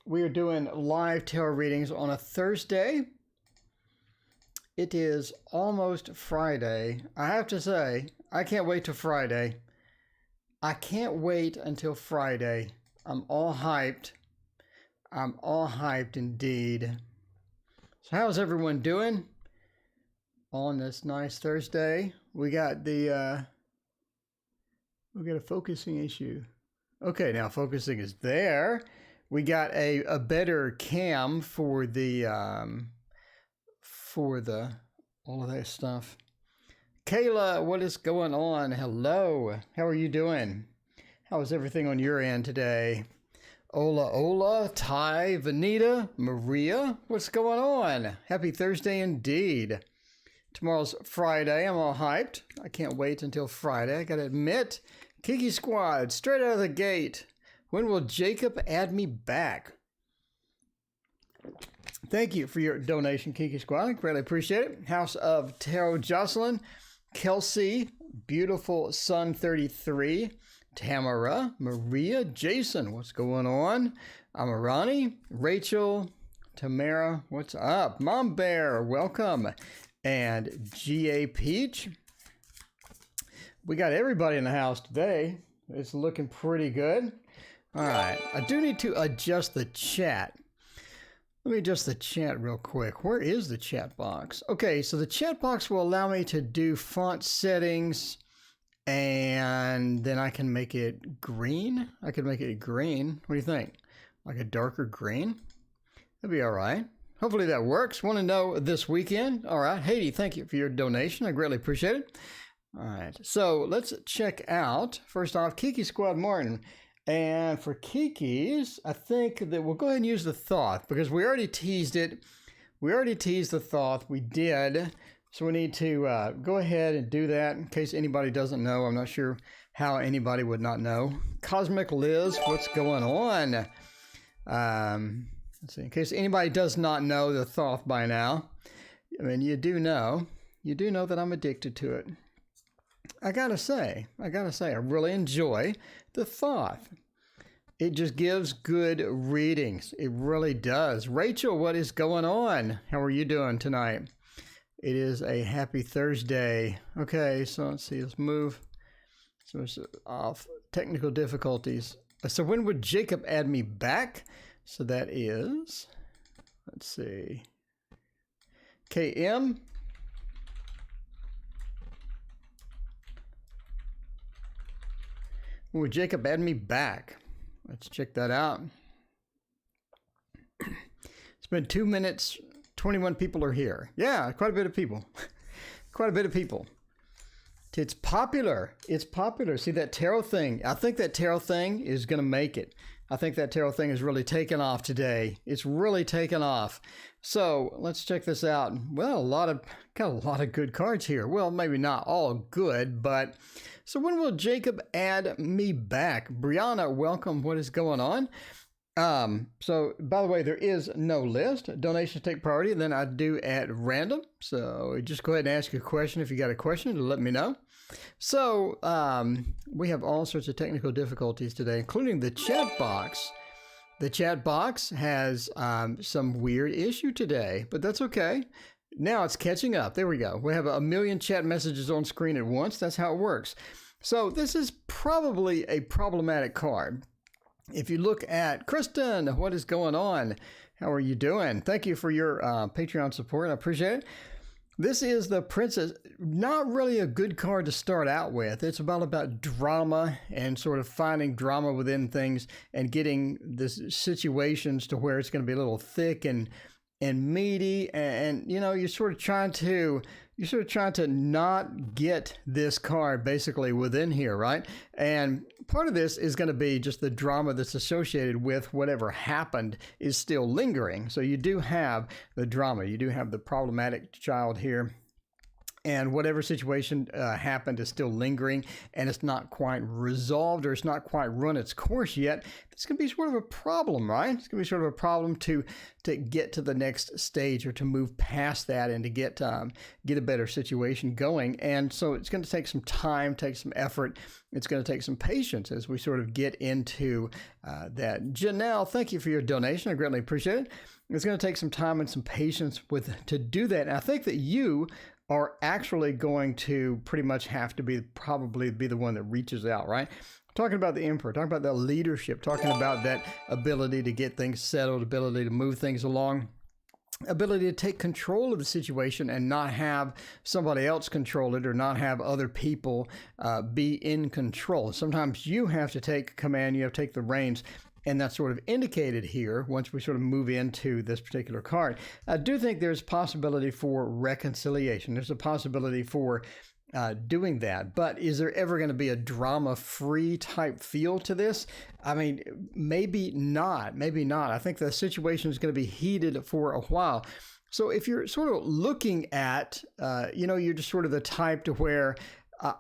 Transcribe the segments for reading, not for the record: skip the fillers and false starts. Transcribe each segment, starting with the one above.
We are doing live tarot readings on a Thursday. It is almost Friday. I have to say, I can't wait till Friday. I can't wait until Friday. I'm all hyped. I'm all hyped indeed. So how's everyone doing on this nice Thursday? We got a focusing issue. Okay, now focusing is there. We got a better cam for the all of that stuff. Kayla, what is going on? Hello. How are you doing? How is everything on your end today? Ola, Ty, Vanita, Maria, what's going on? Happy Thursday indeed. Tomorrow's Friday. I'm all hyped. I can't wait until Friday. I gotta admit, Kiki Squad, straight out of the gate. When will Jacob add me back? Thank you for your donation, Kiki Squad. I greatly appreciate it. House of Tarot, Jocelyn, Kelsey, Beautiful Sun 33, Tamara, Maria, Jason, what's going on? Amarani, Rachel, Tamara, what's up? Mom Bear, welcome. And G.A. Peach. We got everybody in the house today. It's looking pretty good. All right, I do need to adjust the chat. Let me adjust the chat real quick. Where is the chat box? Okay, so the chat box will allow me to do font settings, and then I can make it green. I could make it green. What do you think? Like a darker green? That'd be all right. Hopefully that works. Want to know this weekend? All right, Haiti, thank you for your donation. I greatly appreciate it. All right, so let's check out, first off, Kiki Squad Martin. And for Kiki's, I think that we'll go ahead and use the Thoth because we already teased it. We already teased the Thoth. We did. So we need to go ahead and do that in case anybody doesn't know. I'm not sure how anybody would not know. Cosmic Liz, what's going on? Let's see. In case anybody does not know the Thoth by now. I mean, you do know that I'm addicted to it. I gotta say, I really enjoy the Thoth. It just gives good readings. It really does. Rachel, what is going on? How are you doing tonight? It is a happy Thursday. Okay, so let's see, let's move. So it's off technical difficulties. So when would Jacob add me back? So that is, let's see, KM. Would Jacob add me back? Let's check that out. It's been 2 minutes, 21 people are here. Yeah, quite a bit of people. Quite a bit of people. It's popular. It's popular. See that tarot thing? I think that tarot thing is going to make it. I think that tarot thing is really taken off today. It's really taken off. So let's check this out. Well, got a lot of good cards here. Well, maybe not all good, but so when will Jacob add me back? Brianna, welcome. What is going on? So by the way, there is no list. Donations take priority, and then I do at random. So just go ahead and ask a question if you got a question to let me know. So we have all sorts of technical difficulties today, including the chat box. The chat box has some weird issue today, but that's okay. Now it's catching up. There we go. We have 1 million chat messages on screen at once. That's how it works. So this is probably a problematic card. If you look at Kristen, what is going on? How are you doing? Thank you for your Patreon support. I appreciate it. This is the Princess. Not really a good card to start out with. It's about drama and sort of finding drama within things and getting the situations to where it's going to be a little thick and meaty, and you know, you're sort of trying to not get this card basically within here, right? And part of this is going to be just the drama that's associated with whatever happened is still lingering. So you do have the drama, you do have the problematic child here, and whatever situation happened is still lingering, and it's not quite resolved, or it's not quite run its course yet, it's going to be sort of a problem, right? It's going to be sort of a problem to get to the next stage, or to move past that, and to get a better situation going. And so it's going to take some time, take some effort. It's going to take some patience as we sort of get into that. Janelle, thank you for your donation. I greatly appreciate it. It's going to take some time and some patience to do that. And I think that you are actually going to pretty much have to probably be the one that reaches out, right? Talking about the emperor, talking about the leadership, talking about that ability to get things settled, ability to move things along, ability to take control of the situation and not have somebody else control it, or not have other people be in control. Sometimes you have to take command, you have to take the reins. And that's sort of indicated here once we sort of move into this particular card. I do think there's possibility for reconciliation. There's a possibility for doing that. But is there ever going to be a drama-free type feel to this? I mean, maybe not. Maybe not. I think the situation is going to be heated for a while. So if you're sort of looking at, you're just sort of the type to where,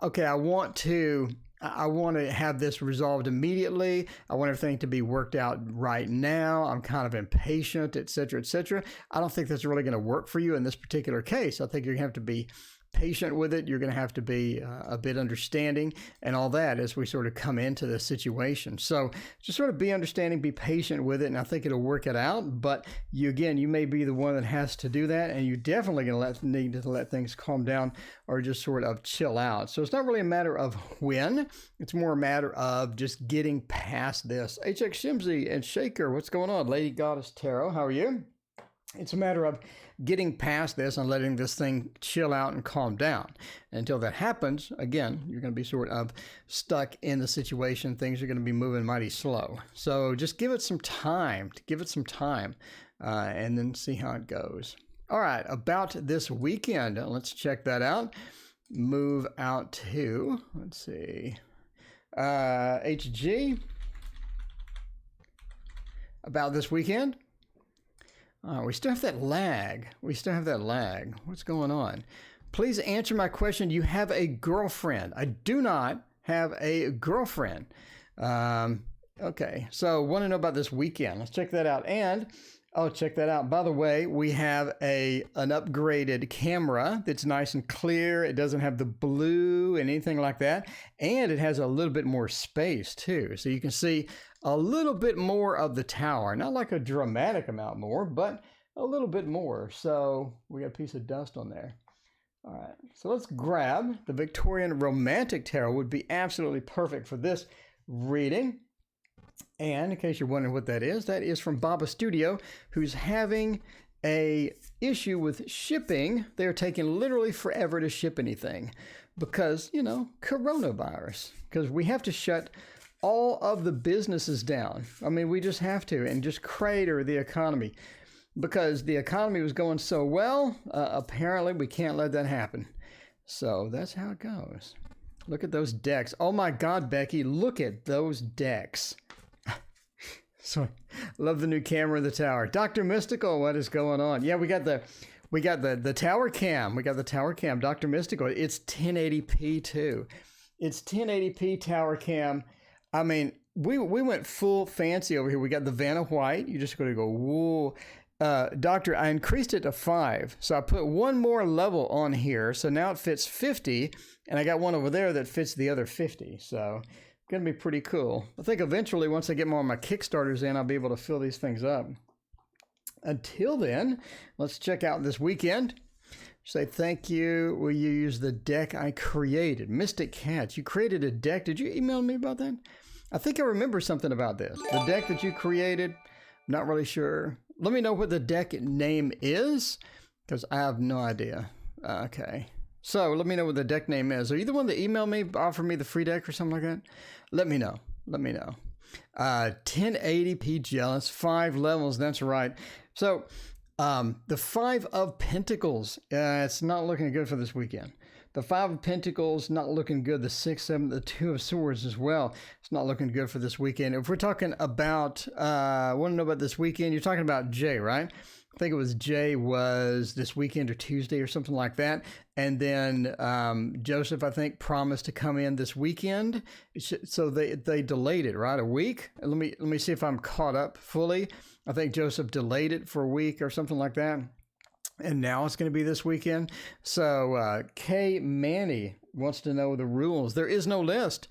okay, I want to have this resolved immediately. I want everything to be worked out right now. I'm kind of impatient, et cetera, et cetera. I don't think that's really going to work for you in this particular case. I think you're going to have to be patient with it. You're going to have to be a bit understanding and all that as we sort of come into this situation. So just sort of be understanding, be patient with it, and I think it'll work it out. But you may be the one that has to do that, and you definitely going to need to let things calm down or just sort of chill out. So it's not really a matter of when, it's more a matter of just getting past this. HX Shimsy and Shaker, what's going on? Lady Goddess Tarot, how are you? It's a matter of getting past this and letting this thing chill out and calm down. And until that happens, again, you're going to be sort of stuck in the situation. Things are going to be moving mighty slow. So just give it some time, and then see how it goes. All right, about this weekend, let's check that out. Move out to, let's see, HG. About this weekend. We still have that lag. What's going on? Please answer my question. Do you have a girlfriend? I do not have a girlfriend. Okay, so want to know about this weekend. Let's check that out. And, check that out. By the way, we have an upgraded camera that's nice and clear. It doesn't have the blue and anything like that. And it has a little bit more space, too. So you can see a little bit more of the tower. Not like a dramatic amount more, but a little bit more. So we got a piece of dust on there. All right, so let's grab the Victorian Romantic Tarot. Would be absolutely perfect for this reading. And in case you're wondering what that is from Baba Studio, who's having a issue with shipping. They're taking literally forever to ship anything because, coronavirus. Because we have to shut all of the businesses down. I mean, we just have to, and just crater the economy. Because the economy was going so well, apparently we can't let that happen. So that's how it goes. Look at those decks. Oh my God, Becky, look at those decks. So, love the new camera in the tower. Dr. Mystical, what is going on? Yeah, we got the tower cam. We got the tower cam. Dr. Mystical, it's 1080p too. It's 1080p tower cam. I mean, we went full fancy over here. We got the Vanna White. You just got to go, whoa. Doctor, I increased it to 5. So I put one more level on here. So now it fits 50. And I got one over there that fits the other 50. So going to be pretty cool. I think eventually, once I get more of my Kickstarters in, I'll be able to fill these things up. Until then, let's check out this weekend. Say thank you. Will you use the deck I created? Mystic Cats, you created a deck. Did you email me about that? I think I remember something about this. The deck that you created, not really sure. Let me know what the deck name is, because I have no idea. Okay. So let me know what the deck name is. Are you the one that emailed me, offered me the free deck or something like that? Let me know. 1080p Jealous, 5 levels. That's right. So the 5 of Pentacles, it's not looking good for this weekend. The Five of Pentacles, not looking good. The Six, Seven, the Two of Swords as well. It's not looking good for this weekend. If we're talking about, want to know about this weekend, you're talking about Jay, right? I think it was Jay was this weekend or Tuesday or something like that. And then Joseph, I think, promised to come in this weekend. So they delayed it, right? A week? Let me see if I'm caught up fully. I think Joseph delayed it for a week or something like that. And now it's going to be this weekend. So K. Manny wants to know the rules. There is no list.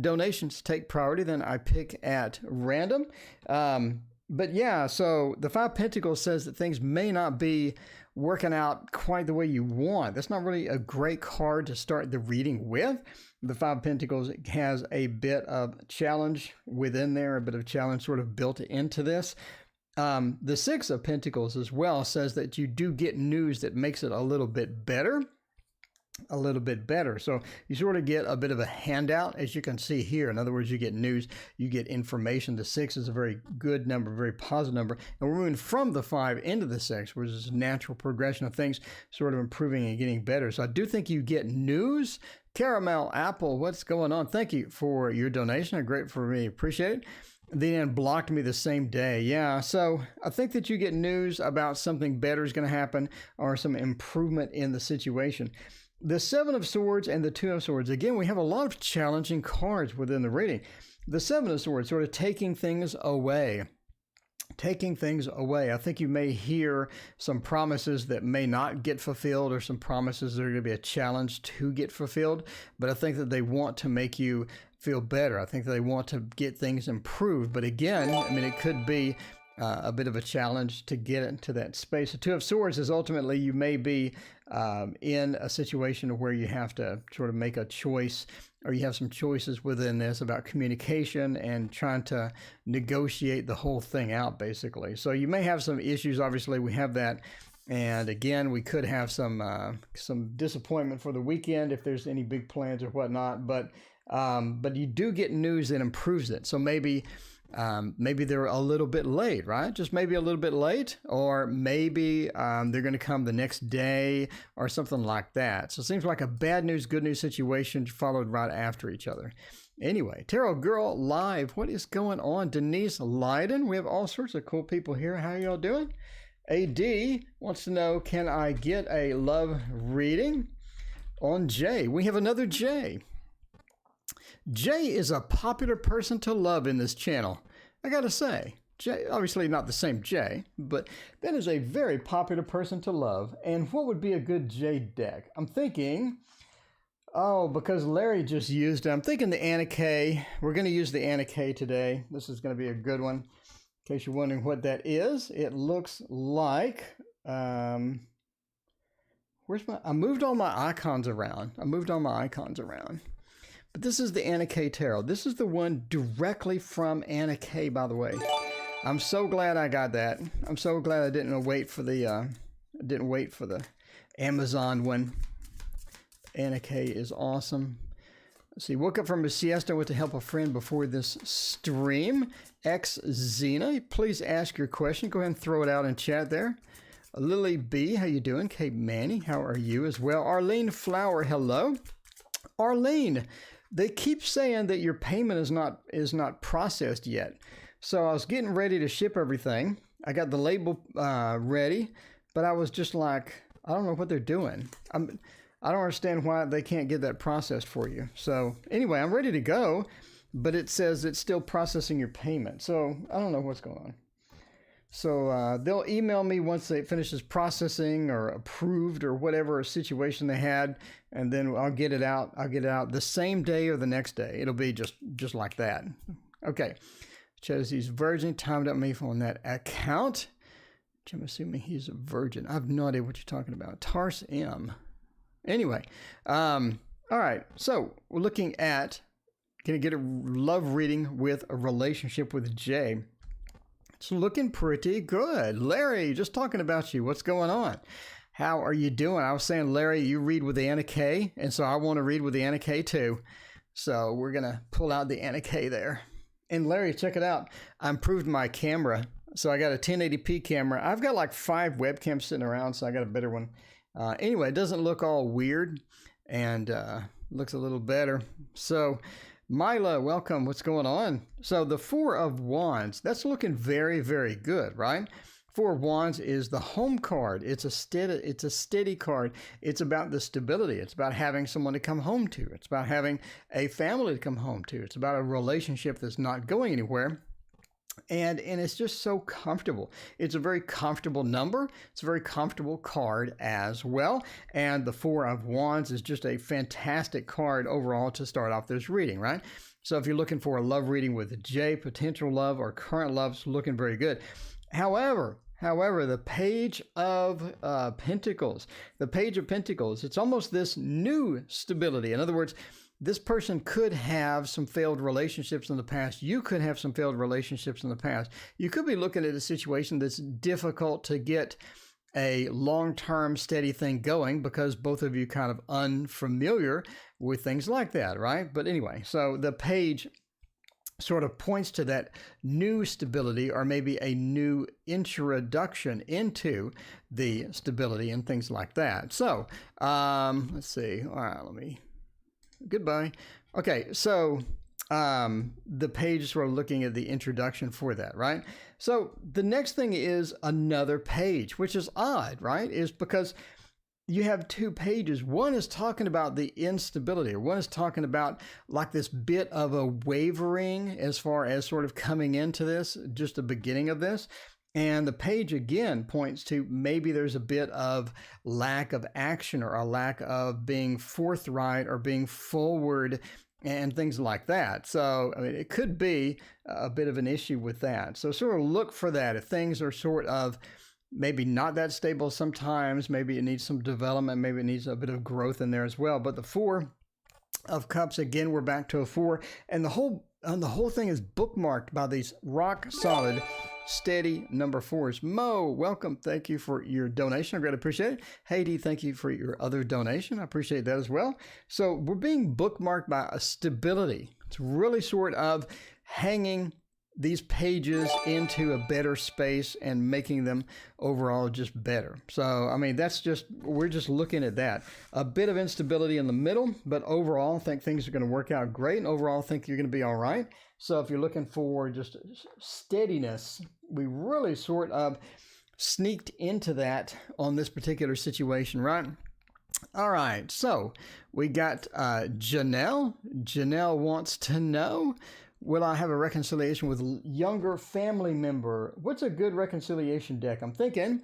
Donations take priority. Then I pick at random. But yeah, so the Five Pentacles says that things may not be working out quite the way you want. That's not really a great card to start the reading with. The Five Pentacles has a bit of challenge within there, a bit of challenge sort of built into this. The Six of Pentacles as well says that you do get news that makes it a little bit better. So you sort of get a bit of a handout, as you can see here. In other words, you get news, you get information. The 6 is a very good number, very positive number. And we're moving from the 5 into the 6, which is a natural progression of things sort of improving and getting better. So I do think you get news. Caramel Apple, what's going on? Thank you for your donation. Great for me. Appreciate it. Then blocked me the same day. Yeah, so I think that you get news about something better is going to happen or some improvement in the situation. The Seven of Swords and the Two of Swords. Again, we have a lot of challenging cards within the reading. The Seven of Swords, sort of taking things away. I think you may hear some promises that may not get fulfilled or some promises that are going to be a challenge to get fulfilled. But I think that they want to make you feel better. I think that they want to get things improved. But again, I mean, it could be a bit of a challenge to get into that space. The Two of Swords is ultimately you may be in a situation where you have to sort of make a choice, or you have some choices within this about communication and trying to negotiate the whole thing out, basically. So you may have some issues. Obviously, we have that. And again, we could have some disappointment for the weekend if there's any big plans or whatnot. But you do get news that improves it. So maybe they're a little bit late, right? Just maybe a little bit late, or maybe they're going to come the next day or something like that. So it seems like a bad news, good news situation followed right after each other. Anyway, Tarot Girl Live, what is going on? Denise Leiden, we have all sorts of cool people here. How y'all doing? AD wants to know, can I get a love reading on Jay? We have another Jay. Jay is a popular person to love in this channel. I gotta say, Jay, obviously not the same Jay, but that is a very popular person to love. And what would be a good Jay deck? I'm thinking, because Larry just used it, I'm thinking the Anna K. We're gonna use the Anna K today. This is gonna be a good one. In case you're wondering what that is, it looks like, I moved all my icons around. But this is the Anna K Tarot. This is the one directly from Anna K, by the way. I'm so glad I got that. I'm so glad I didn't wait for the Amazon one. Anna K is awesome. Let's see, woke up from a siesta, went to help a friend before this stream. X Xena, please ask your question. Go ahead and throw it out in chat there. Lily B, how you doing? Kate Manny, how are you as well? Arlene Flower, hello. Arlene, they keep saying that your payment is not processed yet. So I was getting ready to ship everything. I got the label ready, but I was just like, I don't know what they're doing. I don't understand why they can't get that processed for you. So anyway, I'm ready to go, but it says it's still processing your payment. So I don't know what's going on. So they'll email me once it finishes processing or approved or whatever situation they had, and then I'll get it out. I'll get it out the same day or the next day. It'll be just like that. Okay. Chose he's virgin, timed up me on that account. Which I'm assuming he's a virgin. I have no idea what you're talking about. Tars M. Anyway, all right. So we're looking at, gonna get a love reading with a relationship with Jay. It's looking pretty good. Larry, just talking about you. What's going on? How are you doing? I was saying, Larry, you read with the Anna K, and so I want to read with the Anna K too. So we're going to pull out the Anna K there. And Larry, check it out. I improved my camera. So I got a 1080p camera. I've got like 5 webcams sitting around, so I got a better one. Anyway, it doesn't look all weird. and looks a little better. So Mila, welcome. What's going on? So the Four of Wands, that's looking very, very good, right? Four of Wands is the home card. It's a steady card. It's about the stability. It's about having someone to come home to. It's about having a family to come home to. It's about a relationship that's not going anywhere. And it's just so comfortable. It's a very comfortable number. It's a very comfortable card as well. And the Four of Wands is just a fantastic card overall to start off this reading, right? So if you're looking for a love reading with a J, potential love or current love's looking very good. However, the Page of Pentacles, it's almost this new stability. In other words, this person could have some failed relationships in the past. You could have some failed relationships in the past. You could be looking at a situation that's difficult to get a long-term steady thing going because both of you kind of unfamiliar with things like that, right? But anyway, so the page sort of points to that new stability or maybe a new introduction into the stability and things like that. So let's see. All right, goodbye. Okay, so the page is sort of looking at the introduction for that, right? So the next thing is another page, which is odd, right? Is because you have two pages. One is talking about the instability, or one is talking about like this bit of a wavering as far as sort of coming into this, just the beginning of this. And the page again points to maybe there's a bit of lack of action or a lack of being forthright or being forward and things like that. So, I mean, it could be a bit of an issue with that. So sort of look for that. If things are sort of maybe not that stable sometimes, maybe it needs some development, maybe it needs a bit of growth in there as well. But the Four of Cups, again, we're back to a 4. And the whole thing is bookmarked by these rock solid steady number 4s. Mo, welcome. Thank you for your donation. I greatly appreciate it. Haiti, thank you for your other donation. I appreciate that as well. So we're being bookmarked by a stability. It's really sort of hanging these pages into a better space and making them overall just better. So, I mean, we're just looking at that. A bit of instability in the middle, but overall, I think things are going to work out great. And overall, I think you're going to be all right. So if you're looking for just steadiness, we really sort of sneaked into that on this particular situation, right? All right, so we got Janelle. Janelle wants to know, will I have a reconciliation with a younger family member? What's a good reconciliation deck? I'm thinking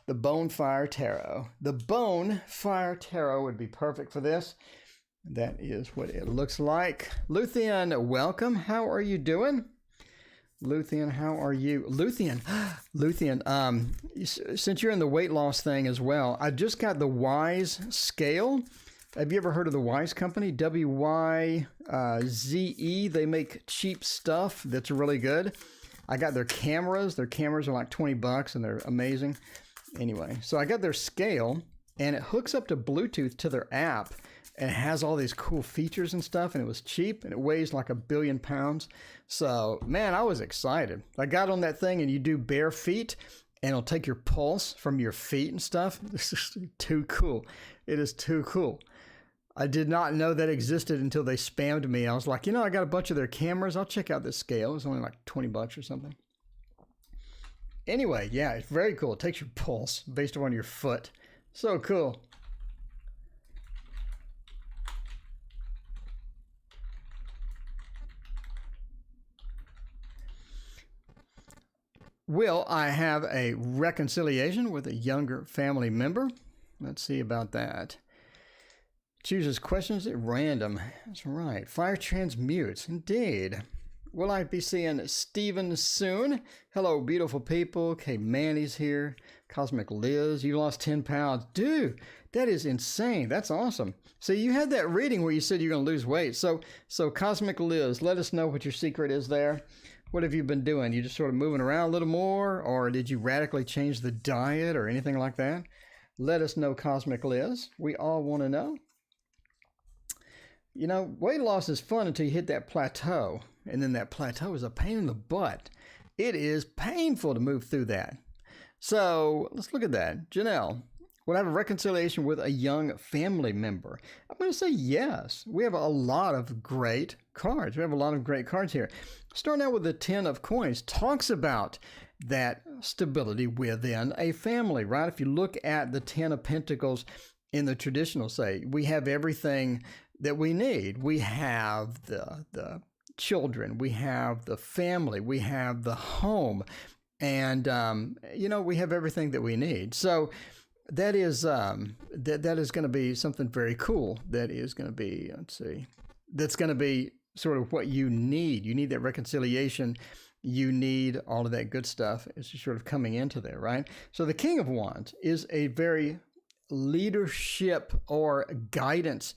the Bonefire Tarot. The Bonefire Tarot would be perfect for this. That is what it looks like. Luthien, welcome. How are you doing? Luthien, how are you? Luthien, since you're in the weight loss thing as well, I just got the Wise scale. Have you ever heard of the Wise company? WYZE. They make cheap stuff that's really good. I got their cameras. Their cameras are like $20 and they're amazing. Anyway, so I got their scale and it hooks up to Bluetooth to their app. And it has all these cool features and stuff, and it was cheap, and it weighs like 1 billion pounds. So, man, I was excited. I got on that thing, and you do bare feet, and it'll take your pulse from your feet and stuff. This is too cool. It is too cool. I did not know that existed until they spammed me. I was like, I got a bunch of their cameras. I'll check out this scale. It's only like $20 or something. Anyway, yeah, it's very cool. It takes your pulse based on your foot. So cool. Will I have a reconciliation with a younger family member? Let's see about that. Chooses questions at random. That's right. Fire transmutes. Indeed. Will I be seeing Steven soon? Hello, beautiful people. Okay, Manny's here. Cosmic Liz, you lost 10 pounds. Dude, that is insane. That's awesome. So you had that reading where you said you're going to lose weight. So Cosmic Liz, let us know what your secret is there. What have you been doing? You just sort of moving around a little more, or did you radically change the diet or anything like that? Let us know, Cosmic Liz. We all want to know. Weight loss is fun until you hit that plateau, and then that plateau is a pain in the butt. It is painful to move through that. So let's look at that. Janelle, Will I have a reconciliation with a young family member? I'm going to say yes. We have a lot of great cards. We have a lot of great cards here. Starting out with the 10 of Coins, talks about that stability within a family, right? If you look at the 10 of Pentacles in the traditional say, we have everything that we need. We have the children, we have the family, we have the home, and we have everything that we need. So that is that is going to be something very cool. That is going to be, that's going to be sort of what you need. You need that reconciliation. You need all of that good stuff. It's just sort of coming into there, right? So the King of Wands is a very leadership or guidance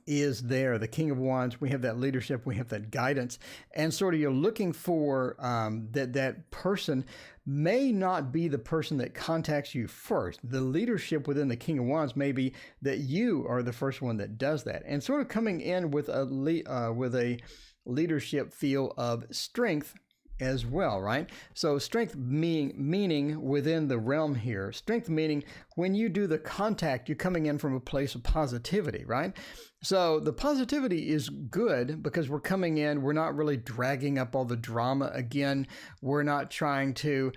is there. The King of Wands, we have that leadership, we have that guidance, and sort of you're looking for that person may not be the person that contacts you first. The leadership within the King of Wands may be that you are the first one that does that, and sort of coming in with a leadership feel of strength as well, right? So strength meaning within the realm here. Strength meaning when you do the contact, you're coming in from a place of positivity, right? So the positivity is good because we're coming in, we're not really dragging up all the drama again. We're not trying to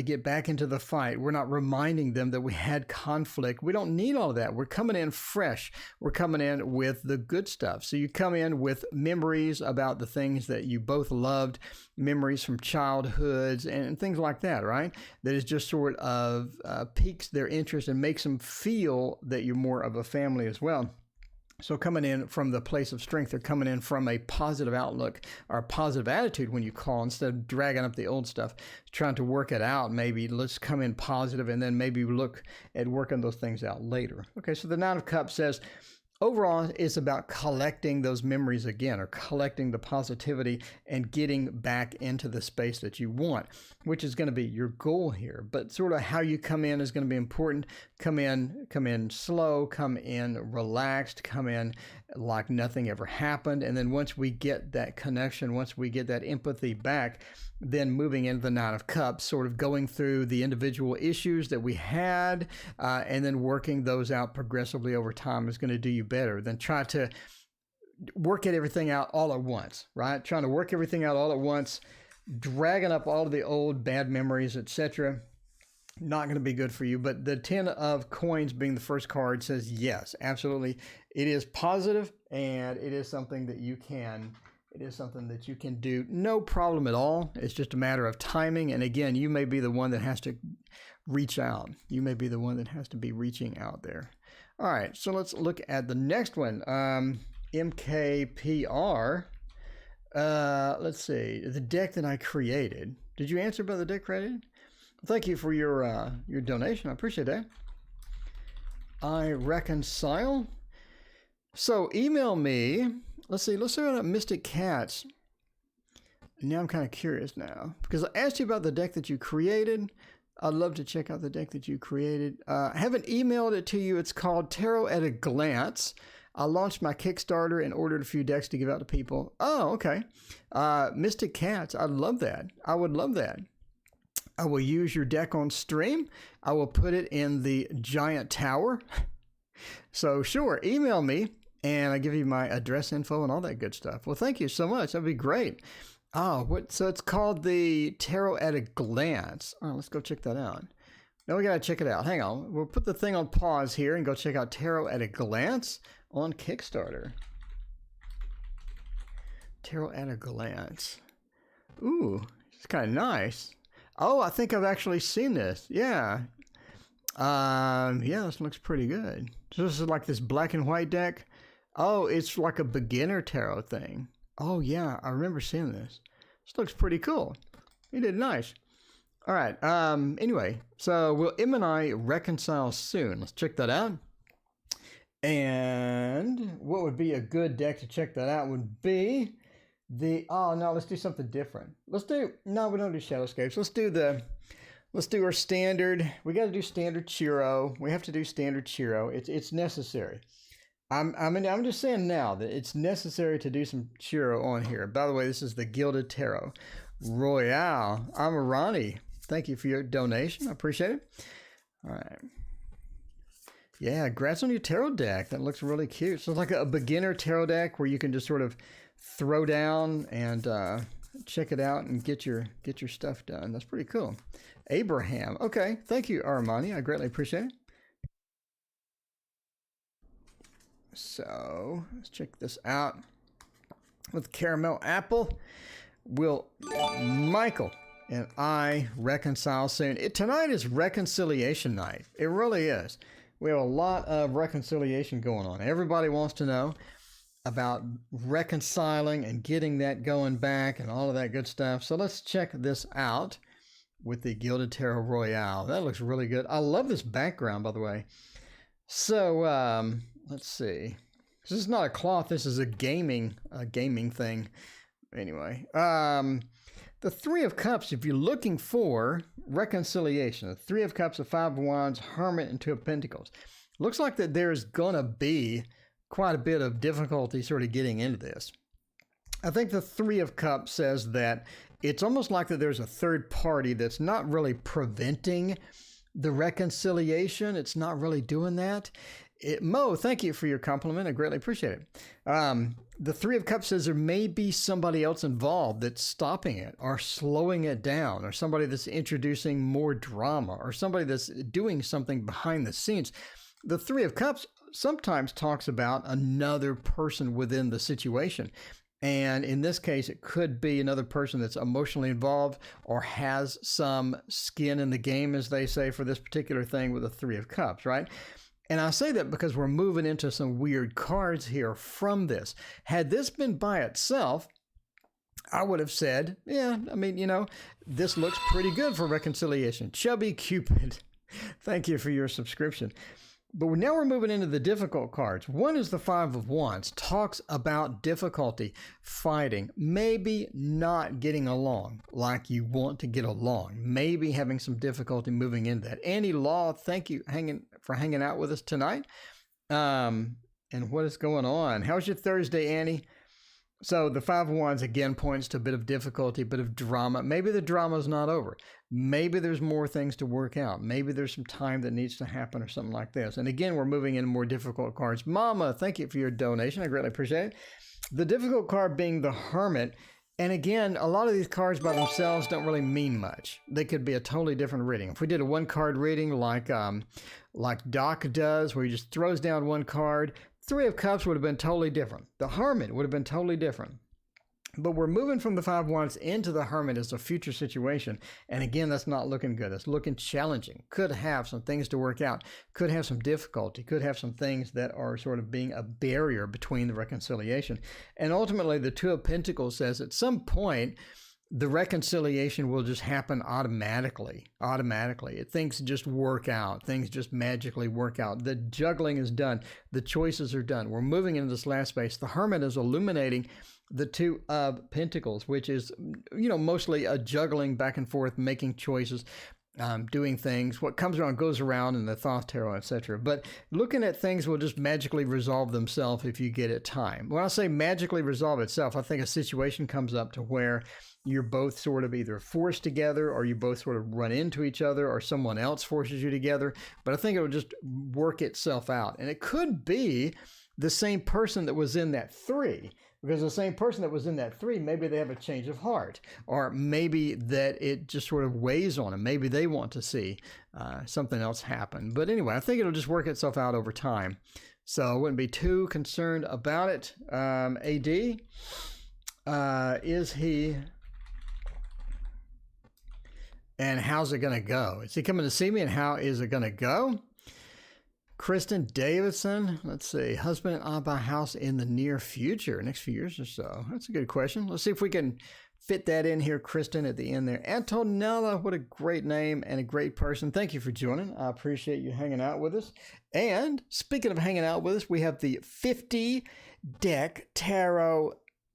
get back into the fight. We're not reminding them that we had conflict. We don't need all of that. We're coming in fresh. We're coming in with the good stuff. So you come in with memories about the things that you both loved, memories from childhoods and things like that, right? That is just sort of piques their interest and makes them feel that you're more of a family as well. So coming in from the place of strength, they're coming in from a positive outlook or a positive attitude when you call, instead of dragging up the old stuff, trying to work it out. Maybe let's come in positive and then maybe look at working those things out later. Okay, so the Nine of Cups says, overall, it's about collecting those memories again, or collecting the positivity and getting back into the space that you want, which is going to be your goal here. But sort of how you come in is going to be important. Come in slow, come in relaxed, come in like nothing ever happened. And then once we get that connection, once we get that empathy back, then moving into the Nine of Cups, sort of going through the individual issues that we had, and then working those out progressively over time is going to do you better than try to work everything out all at once, right? Trying to work everything out all at once, dragging up all of the old bad memories, etc. Not going to be good for you. But the 10 of Coins being the first card says, yes, absolutely. It is positive, and it is something that you can do no problem at all. It's just a matter of timing. And again, you may be the one that has to reach out. You may be the one that has to be reaching out there. All right, so let's look at the next one. MKPR. Let's see, the deck that I created. Did you answer about the deck created? Thank you for your donation. I appreciate that. I reconcile. So email me. Let's see. Let's start at Mystic Cats. Now I'm kind of curious now because I asked you about the deck that you created. I'd love to check out the deck that you created. I haven't emailed it to you. It's called Tarot at a Glance. I launched my Kickstarter and ordered a few decks to give out to people. Oh, okay. Mystic Cats. I love that. I would love that. I will use your deck on stream. I will put it in the giant tower. So sure, email me and I give you my address info and all that good stuff. Well, thank you so much. That'd be great. Oh, so it's called the Tarot at a Glance. Oh, let's go check that out. Now we got to check it out. Hang on. We'll put the thing on pause here and go check out Tarot at a Glance on Kickstarter. Tarot at a Glance. Ooh, it's kind of nice. Oh, I think I've actually seen this. Yeah. Yeah, this looks pretty good. So this is like this black and white deck. Oh, it's like a beginner tarot thing. Oh, yeah, I remember seeing this. This looks pretty cool. You did nice. All right. Anyway, so will Em and I reconcile soon? Let's check that out. And what would be a good deck to check that out would be oh, no, let's do something different. No, we don't do Shadowscapes. Let's do our standard. We got to do standard Chiro. We have to do standard Chiro. It's necessary. I'm just saying now that it's necessary to do some Chiro on here. By the way, this is the Gilded Tarot Royale. I'm Ronnie. Thank you for your donation. I appreciate it. All right. Yeah, congrats on your tarot deck. That looks really cute. So it's like a beginner tarot deck where you can just sort of throw down and check it out and get your stuff done. That's pretty cool. Abraham. Okay, thank you, Armani. I greatly appreciate it. So let's check this out. With caramel apple, will Michael and I reconcile soon? Tonight is reconciliation night. It really is. We have a lot of reconciliation going on. Everybody wants to know about reconciling and getting that going back and all of that good stuff. So let's check this out with the Gilded Tarot Royale. That looks really good. I love this background, by the way. So let's see. This is not a cloth. This is a gaming thing. Anyway, the Three of Cups, if you're looking for reconciliation, the Three of Cups, the Five of Wands, Hermit, and Two of Pentacles. Looks like that there's going to be quite a bit of difficulty sort of getting into this. I think the Three of Cups says that it's almost like that there's a third party that's not really preventing the reconciliation. It's not really doing that. Mo, thank you for your compliment. I greatly appreciate it. The Three of Cups says there may be somebody else involved that's stopping it or slowing it down, or somebody that's introducing more drama, or somebody that's doing something behind the scenes. The Three of Cups sometimes talks about another person within the situation. And in this case, it could be another person that's emotionally involved or has some skin in the game, as they say, for this particular thing with the Three of Cups, right? And I say that because we're moving into some weird cards here from this. Had this been by itself, I would have said, yeah, I mean, you know, this looks pretty good for reconciliation. Chubby Cupid, thank you for your subscription. But now we're moving into the difficult cards. One is the Five of Wands, talks about difficulty, fighting, maybe not getting along like you want to get along, maybe having some difficulty moving into that. Annie Law, thank you for hanging out with us tonight. And what is going on? How's your Thursday, Annie? So the Five of Wands again points to a bit of difficulty, a bit of drama. Maybe the drama is not over. Maybe there's more things to work out. Maybe there's some time that needs to happen or something like this. And again, we're moving into more difficult cards. Mama, thank you for your donation. I greatly appreciate it. The difficult card being the Hermit. And again, a lot of these cards by themselves don't really mean much. They could be a totally different reading. If we did a one-card reading like Doc does, where he just throws down one card, Three of Cups would have been totally different. The Hermit would have been totally different. But we're moving from the Five of Wands into the Hermit as a future situation. And again, that's not looking good. It's looking challenging. Could have some things to work out. Could have some difficulty. Could have some things that are sort of being a barrier between the reconciliation. And ultimately, the Two of Pentacles says at some point, the reconciliation will just happen automatically. Things just work out. Things just magically work out. The juggling is done. The choices are done. We're moving into this last space. The Hermit is illuminating the Two of Pentacles, which is, you know, mostly a juggling back and forth, making choices, doing things. What comes around goes around in the Thoth Tarot, etc. But looking at things will just magically resolve themselves if you get it time. When I say magically resolve itself, I think a situation comes up to where you're both sort of either forced together, or you both sort of run into each other, or someone else forces you together. But I think it will just work itself out. And it could be the same person that was in that three. Because the same person that was in that three, maybe they have a change of heart, or maybe that it just sort of weighs on them. Maybe they want to see something else happen. But anyway, I think it'll just work itself out over time. So I wouldn't be too concerned about it. AD, is he, and how's it going to go? Is he coming to see me, and how is it going to go? Kristen Davidson, let's see, husband and I buy a house in the near future, next few years or so. That's a good question. Let's see if we can fit that in here, Kristen, at the end there. Antonella, what a great name and a great person. Thank you for joining. I appreciate you hanging out with us. And speaking of hanging out with us, we have the 50-deck Tarot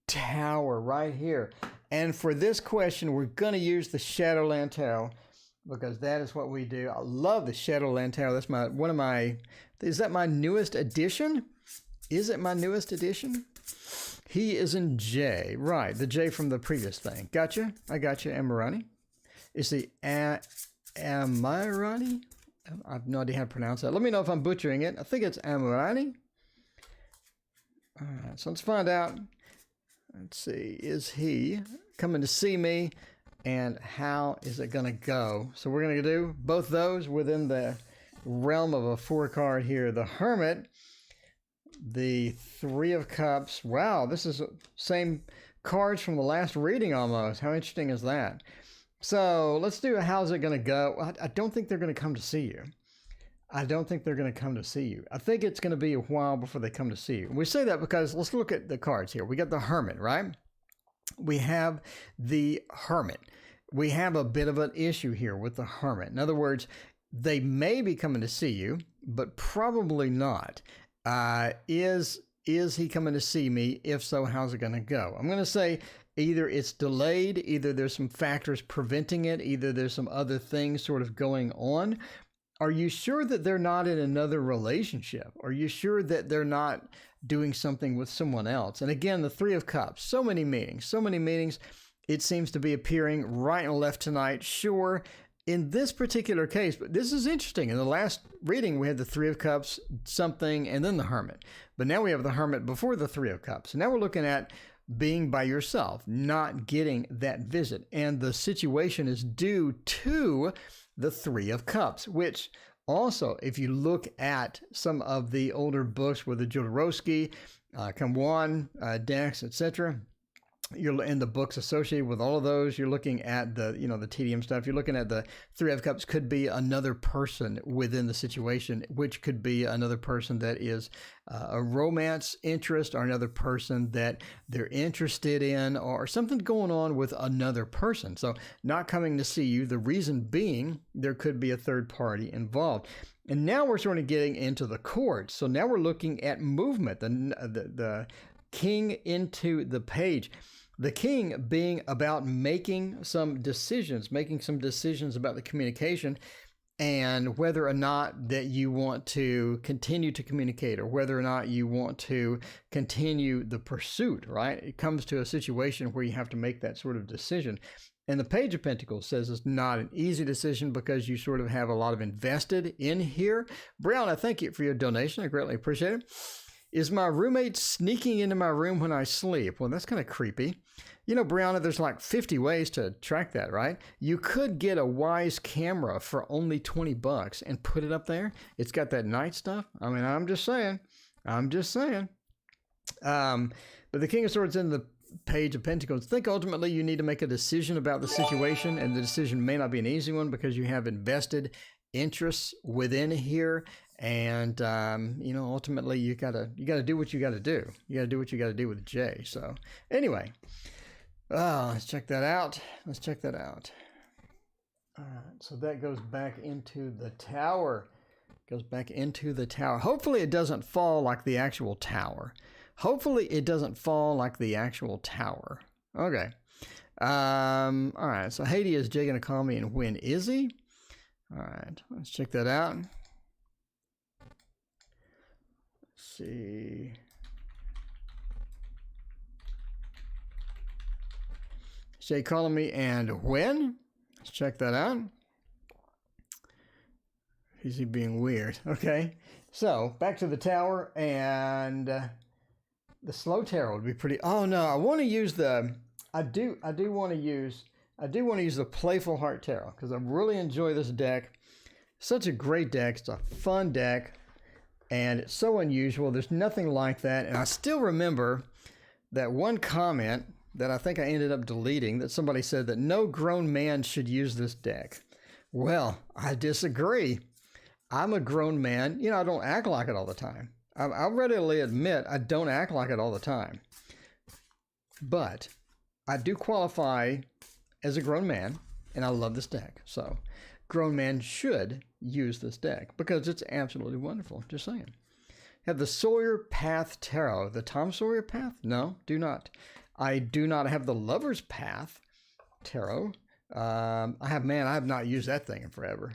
Tower right here. And for this question, we're going to use the Shadowland Tarot, because that is what we do. I love the Shadowland Tarot. That's is that my newest edition? Is it my newest edition? He is in J. Right, the J from the previous thing. Gotcha. I got you, Amirani. It's the Amirani? I have no idea how to pronounce that. Let me know if I'm butchering it. I think it's Amurani. All right, so let's find out. Let's see, is he coming to see me, and how is it going to go? So we're going to do both those within the realm of a 4-card here. The Hermit, the 3 of Cups. Wow, this is the same cards from the last reading almost. How interesting is that? So let's do how's it going to go. I don't think they're going to come to see you. I don't think they're going to come to see you. I think it's going to be a while before they come to see you. We say that because let's look at the cards here. We got the Hermit, right? We have the Hermit. We have a bit of an issue here with the Hermit. In other words, they may be coming to see you, but probably not. Is he coming to see me? If so, how's it going to go? I'm going to say either it's delayed, either there's some factors preventing it, either there's some other things sort of going on. Are you sure that they're not in another relationship? Are you sure that they're not doing something with someone else? And again, the 3 of Cups, so many meanings. It seems to be appearing right and left tonight. Sure, in this particular case, but this is interesting. In the last reading, we had the 3 of Cups, something, and then the Hermit. But now we have the Hermit before the 3 of Cups. Now we're looking at being by yourself, not getting that visit. And the situation is due to the 3 of Cups, which also, if you look at some of the older books with the Jodorowsky, Kamwan, Dax, etc., you're in the books associated with all of those. You're looking at the, the tedium stuff. You're looking at the 3 of Cups could be another person within the situation, which could be another person that is a romance interest, or another person that they're interested in, or something going on with another person. So not coming to see you. The reason being there could be a third party involved. And now we're sort of getting into the courts. So now we're looking at movement. The King into the Page. The King being about making some decisions about the communication and whether or not that you want to continue to communicate, or whether or not you want to continue the pursuit, right? It comes to a situation where you have to make that sort of decision. And the Page of Pentacles says it's not an easy decision because you sort of have a lot of invested in here. Brown, I thank you for your donation. I greatly appreciate it. Is my roommate sneaking into my room when I sleep? Well, that's kind of creepy. Brianna, there's like 50 ways to track that, right? You could get a Wise camera for only $20 and put it up there. It's got that night stuff. I mean, I'm just saying. But the King of Swords in the Page of Pentacles. I think ultimately you need to make a decision about the situation, and the decision may not be an easy one because you have invested interests within here. And, ultimately you gotta do what you gotta do. You gotta do what you gotta do with Jay. So anyway, let's check that out. All right. So that goes back into the Tower. Hopefully it doesn't fall like the actual Tower. Okay. All right. So Haiti, is Jay going to call me, and when is he? All right. Let's check that out. See. Jay calling me, and when? Let's check that out. Is he being weird? Okay. So back to the Tower, and the slow tarot would be pretty. Oh no, I want to use the. I do want to use the Playful Heart Tarot because I really enjoy this deck. Such a great deck. It's a fun deck. And it's so unusual. There's nothing like that. And I still remember that one comment that I think I ended up deleting, that somebody said that no grown man should use this deck. Well, I disagree. I'm a grown man. I don't act like it all the time. I'll readily admit I don't act like it all the time. But I do qualify as a grown man, and I love this deck. So grown man should use this deck because it's absolutely wonderful. Just saying. Have the Sawyer Path Tarot. The Tom Sawyer Path? No, do not. I do not have the Lover's Path Tarot. I have not used that thing in forever.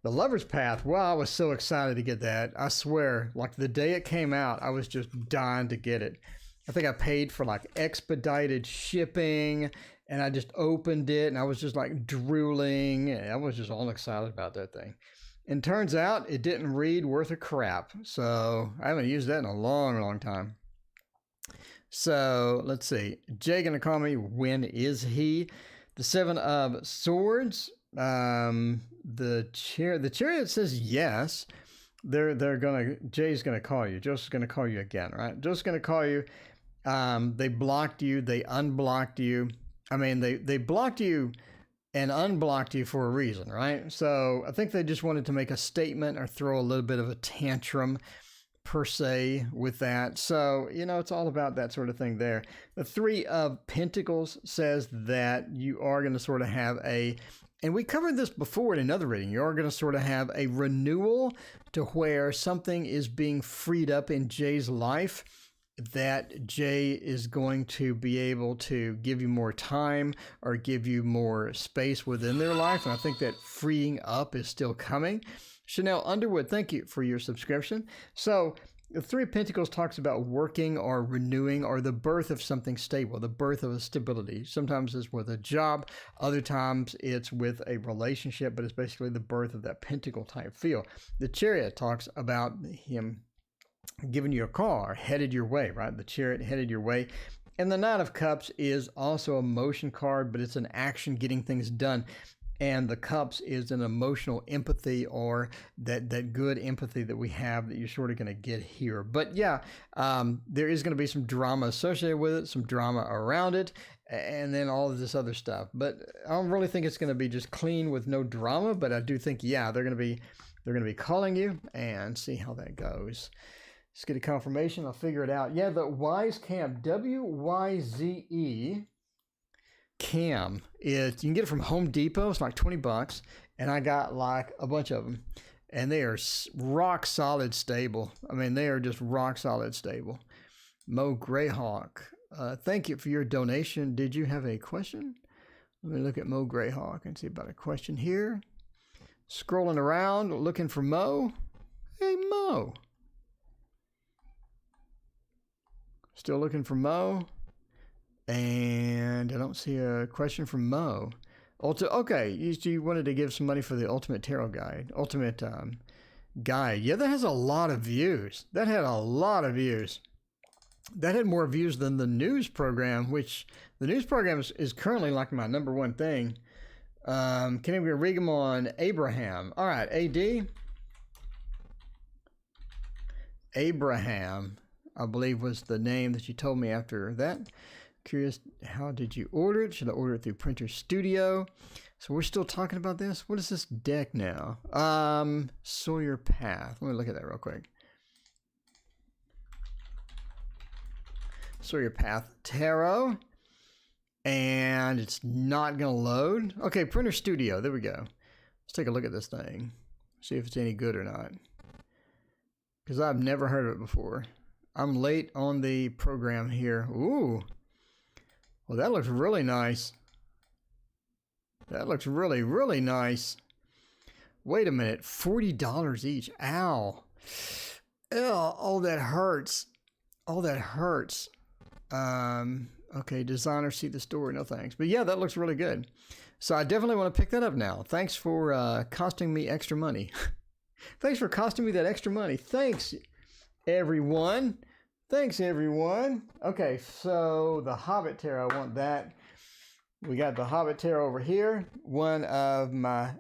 The Lover's Path, well, I was so excited to get that. I swear, like the day it came out, I was just dying to get it. I think I paid for like expedited shipping, and I just opened it, and I was just like drooling. And I was just all excited about that thing. And turns out it didn't read worth a crap. So I haven't used that in a long, long time. So let's see. Jay gonna call me, when is he? The 7 of Swords. The Chariot says yes. Jay's gonna call you. Joseph's gonna call you again, right? Joseph's gonna call you. They blocked you. They unblocked you. I mean, they blocked you and unblocked you for a reason, right? So I think they just wanted to make a statement or throw a little bit of a tantrum per se with that. So, it's all about that sort of thing there. The 3 of Pentacles says that you are going to sort of have and we covered this before in another reading, you are going to sort of have a renewal to where something is being freed up in Jay's life, that Jay is going to be able to give you more time or give you more space within their life. And I think that freeing up is still coming. Chanel Underwood, thank you for your subscription. So the 3 of Pentacles talks about working or renewing or the birth of something stable, the birth of a stability. Sometimes it's with a job, other times it's with a relationship, but it's basically the birth of that pentacle type feel. The Chariot talks about him giving you a call or headed your way, right? The Chariot headed your way. And the Knight of Cups is also a motion card, but it's an action getting things done. And the Cups is an emotional empathy, or that good empathy that we have that you're sort of going to get here. But yeah, there is going to be some drama associated with it, some drama around it, and then all of this other stuff. But I don't really think it's going to be just clean with no drama. But I do think, yeah, they're going to be calling you, and see how that goes. Let's get a confirmation. I'll figure it out. Yeah, the Wise Cam, WYZE. Cam, you can get it from Home Depot. It's like $20, and I got like a bunch of them, and they are rock solid stable. I mean, they are just rock solid stable. Mo Greyhawk, thank you for your donation. Did you have a question? Let me look at Mo Greyhawk and see about a question here. Scrolling around looking for Mo. Hey Mo, still looking for Mo. And I don't see a question from Mo. Okay, you wanted to give some money for the Ultimate Tarot Guide. Ultimate Guide. Yeah, that has a lot of views. That had a lot of views. That had more views than the news program, which the news program is currently like my #1 thing. Can we read them on Abraham? All right, AD. Abraham, I believe, was the name that you told me after that. Curious, how did you order it? Should I order it through Printer Studio? So we're still talking about this. What is this deck now? Sawyer Path. Let me look at that real quick. Sawyer Path Tarot. And it's not going to load. Okay, Printer Studio. There we go. Let's take a look at this thing. See if it's any good or not. Because I've never heard of it before. I'm late on the program here. Ooh. Well, that looks really nice. That looks really, really nice. Wait a minute. $40 each. Ow. Ew, oh, that hurts. Oh, that hurts. Okay, designer, see the story. No thanks. But yeah, that looks really good. So I definitely want to pick that up now. Thanks for costing me extra money. Thanks for costing me that extra money. Thanks, everyone. Thanks, everyone. Okay, so the Hobbit Tarot, I want that. We got the Hobbit Tarot over here. One of my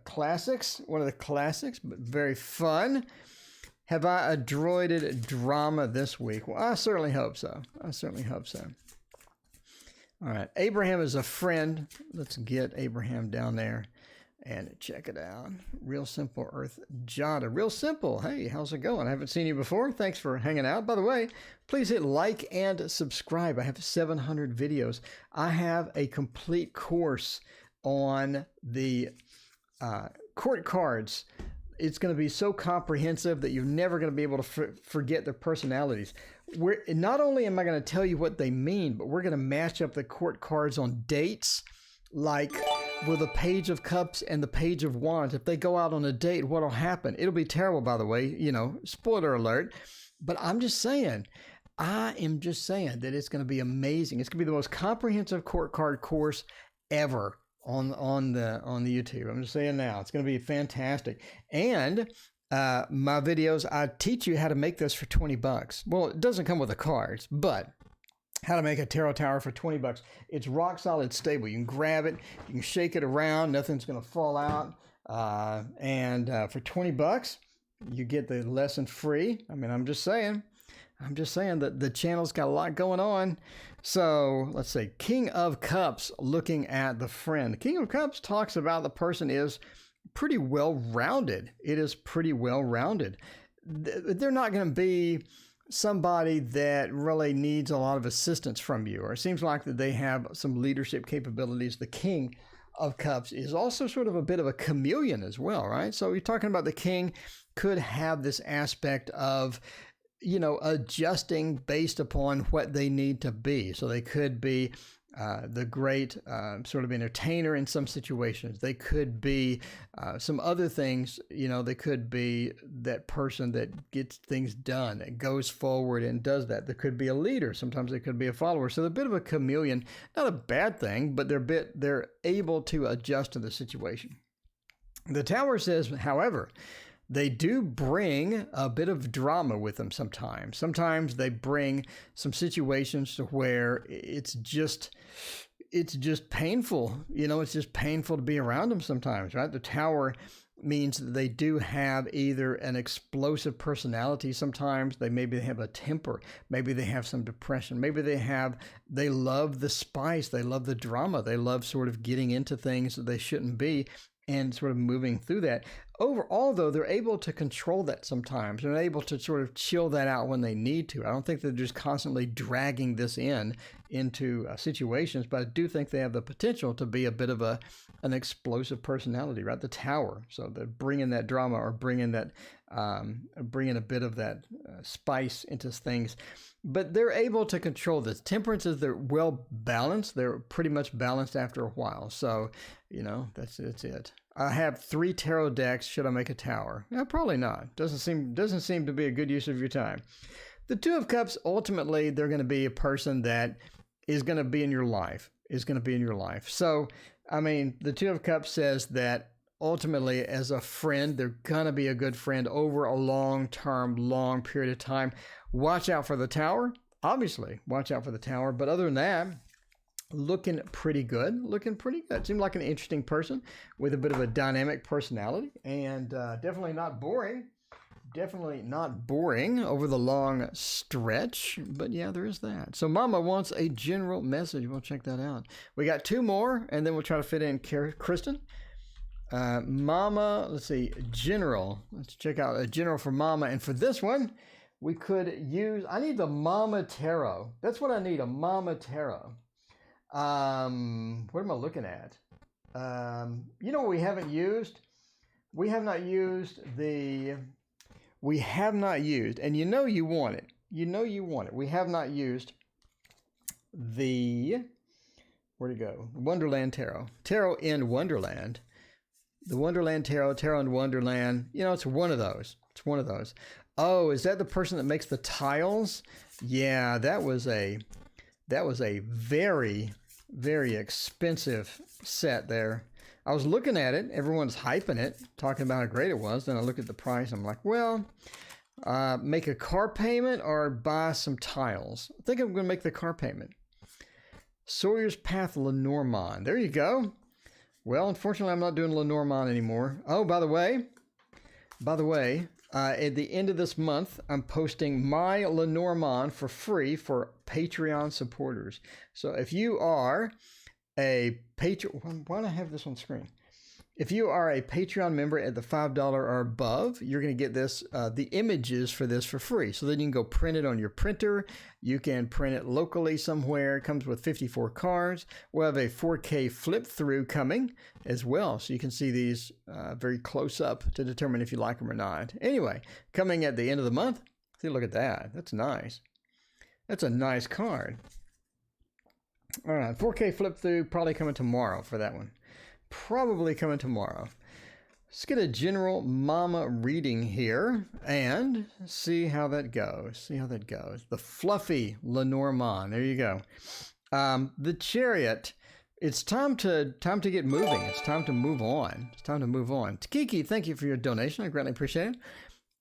classics. One of the classics, but very fun. Have I avoided drama this week? Well, I certainly hope so. I certainly hope so. All right, Abraham is a friend. Let's get Abraham down there and check it out. Real Simple Earth Jada. Real simple. Hey, how's it going? I haven't seen you before. Thanks for hanging out. By the way, please hit like and subscribe. I have 700 videos. I have a complete course on the court cards. It's going to be so comprehensive that you're never going to be able to forget their personalities. Not only am I going to tell you what they mean, but we're going to match up the court cards on dates, like with the Page of Cups and the Page of Wands. If they go out on a date, what'll happen? It'll be terrible, by the way, spoiler alert. But I am just saying that it's going to be amazing. It's going to be the most comprehensive court card course ever on the YouTube. I'm just saying now, it's going to be fantastic. And my videos, I teach you how to make this for $20. Well, it doesn't come with the cards, but how to make a tarot tower for $20. It's rock solid stable. You can grab it, you can shake it around, nothing's going to fall out. And for $20, you get the lesson free. I mean, I'm just saying that the channel's got a lot going on. So let's say King of Cups, looking at the friend. King of Cups talks about the person is pretty well-rounded. It is pretty well-rounded. They're not going to be somebody that really needs a lot of assistance from you, or it seems like that they have some leadership capabilities. The King of Cups is also sort of a bit of a chameleon as well, right? So you're talking about the king could have this aspect of, you know, adjusting based upon what they need to be. So they could be the great sort of entertainer in some situations. They could be some other things, you know, they could be that person that gets things done, that goes forward and does that. There could be a leader. Sometimes they could be a follower. So they're a bit of a chameleon, not a bad thing, but they're able to adjust to the situation. The Tower says, however, they do bring a bit of drama with them sometimes. Sometimes they bring some situations to where it's just painful. You know, it's just painful to be around them sometimes, right? The Tower means that they do have either an explosive personality. Sometimes maybe they have a temper. Maybe they have some depression. Maybe they love the spice. They love the drama. They love sort of getting into things that they shouldn't be and sort of moving through that. Overall, though, they're able to control that sometimes. They're able to sort of chill that out when they need to. I don't think they're just constantly dragging this into situations, but I do think they have the potential to be a bit of an explosive personality, right? The Tower. So they're bringing that drama or bringing a bit of that spice into things. But they're able to control this. Temperance is they're well balanced. They're pretty much balanced after a while. So, you know, that's it. I have 3 tarot decks. Should I make a tower? No, probably not. Doesn't seem to be a good use of your time. The Two of Cups, ultimately, they're going to be a person that is going to be in your life. So, I mean, the Two of Cups says that ultimately, as a friend, they're going to be a good friend over a long period of time. Watch out for the Tower. Obviously, watch out for the Tower. But other than that, looking pretty good. Seemed like an interesting person with a bit of a dynamic personality, and definitely not boring. Over the long stretch. But yeah, there is that. So Mama wants a general message. We'll check that out. We got 2 more, and then we'll try to fit in Kristen. Mama, let's see, general. Let's check out a general for Mama. And for this one, we could use, I need the Mama Tarot. That's what I need, a Mama Tarot. What am I looking at? You know what we haven't used? We have not used, and you know you want it. We have not used where'd it go? Wonderland Tarot. Tarot in Wonderland. The Wonderland Tarot in Wonderland. You know, it's one of those. Oh, is that the person that makes the tiles? Yeah, that was a very, very expensive set there. I was looking at it. Everyone's hyping it, talking about how great it was. Then I look at the price. I'm like, well, make a car payment or buy some tiles. I think I'm going to make the car payment. Sawyer's Path, Lenormand. There you go. Well, unfortunately, I'm not doing Lenormand anymore. Oh, by the way, at the end of this month, I'm posting my Lenormand for free for Patreon supporters. So if you are a Patreon, why don't I have this on screen? If you are a Patreon member at the $5 or above, you're going to get this, the images for this for free. So then you can go print it on your printer. You can print it locally somewhere. It comes with 54 cards. We'll have a 4K flip through coming as well. So you can see these very close up to determine if you like them or not. Anyway, coming at the end of the month. See, look at that. That's nice. That's a nice card. All right, 4K flip through, probably coming tomorrow for that one. Probably coming tomorrow. Let's get a general Mama reading here and see how that goes. The fluffy Lenormand. There you go. The Chariot it's time to get moving. It's time to move on. It's time to move on. Kiki, thank you for your donation. I greatly appreciate it.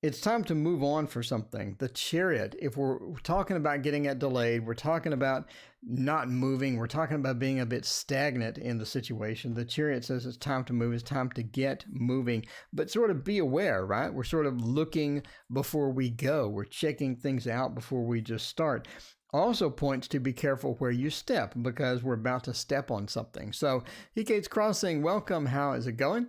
It's time to move on for something. The Chariot, if we're talking about getting it delayed, we're talking about not moving, we're talking about being a bit stagnant in the situation. The Chariot says it's time to move, it's time to get moving, but sort of be aware, right? We're sort of looking before we go. We're checking things out before we just start. Also points to be careful where you step, because we're about to step on something. So Hikate's Crossing, welcome. How is it going?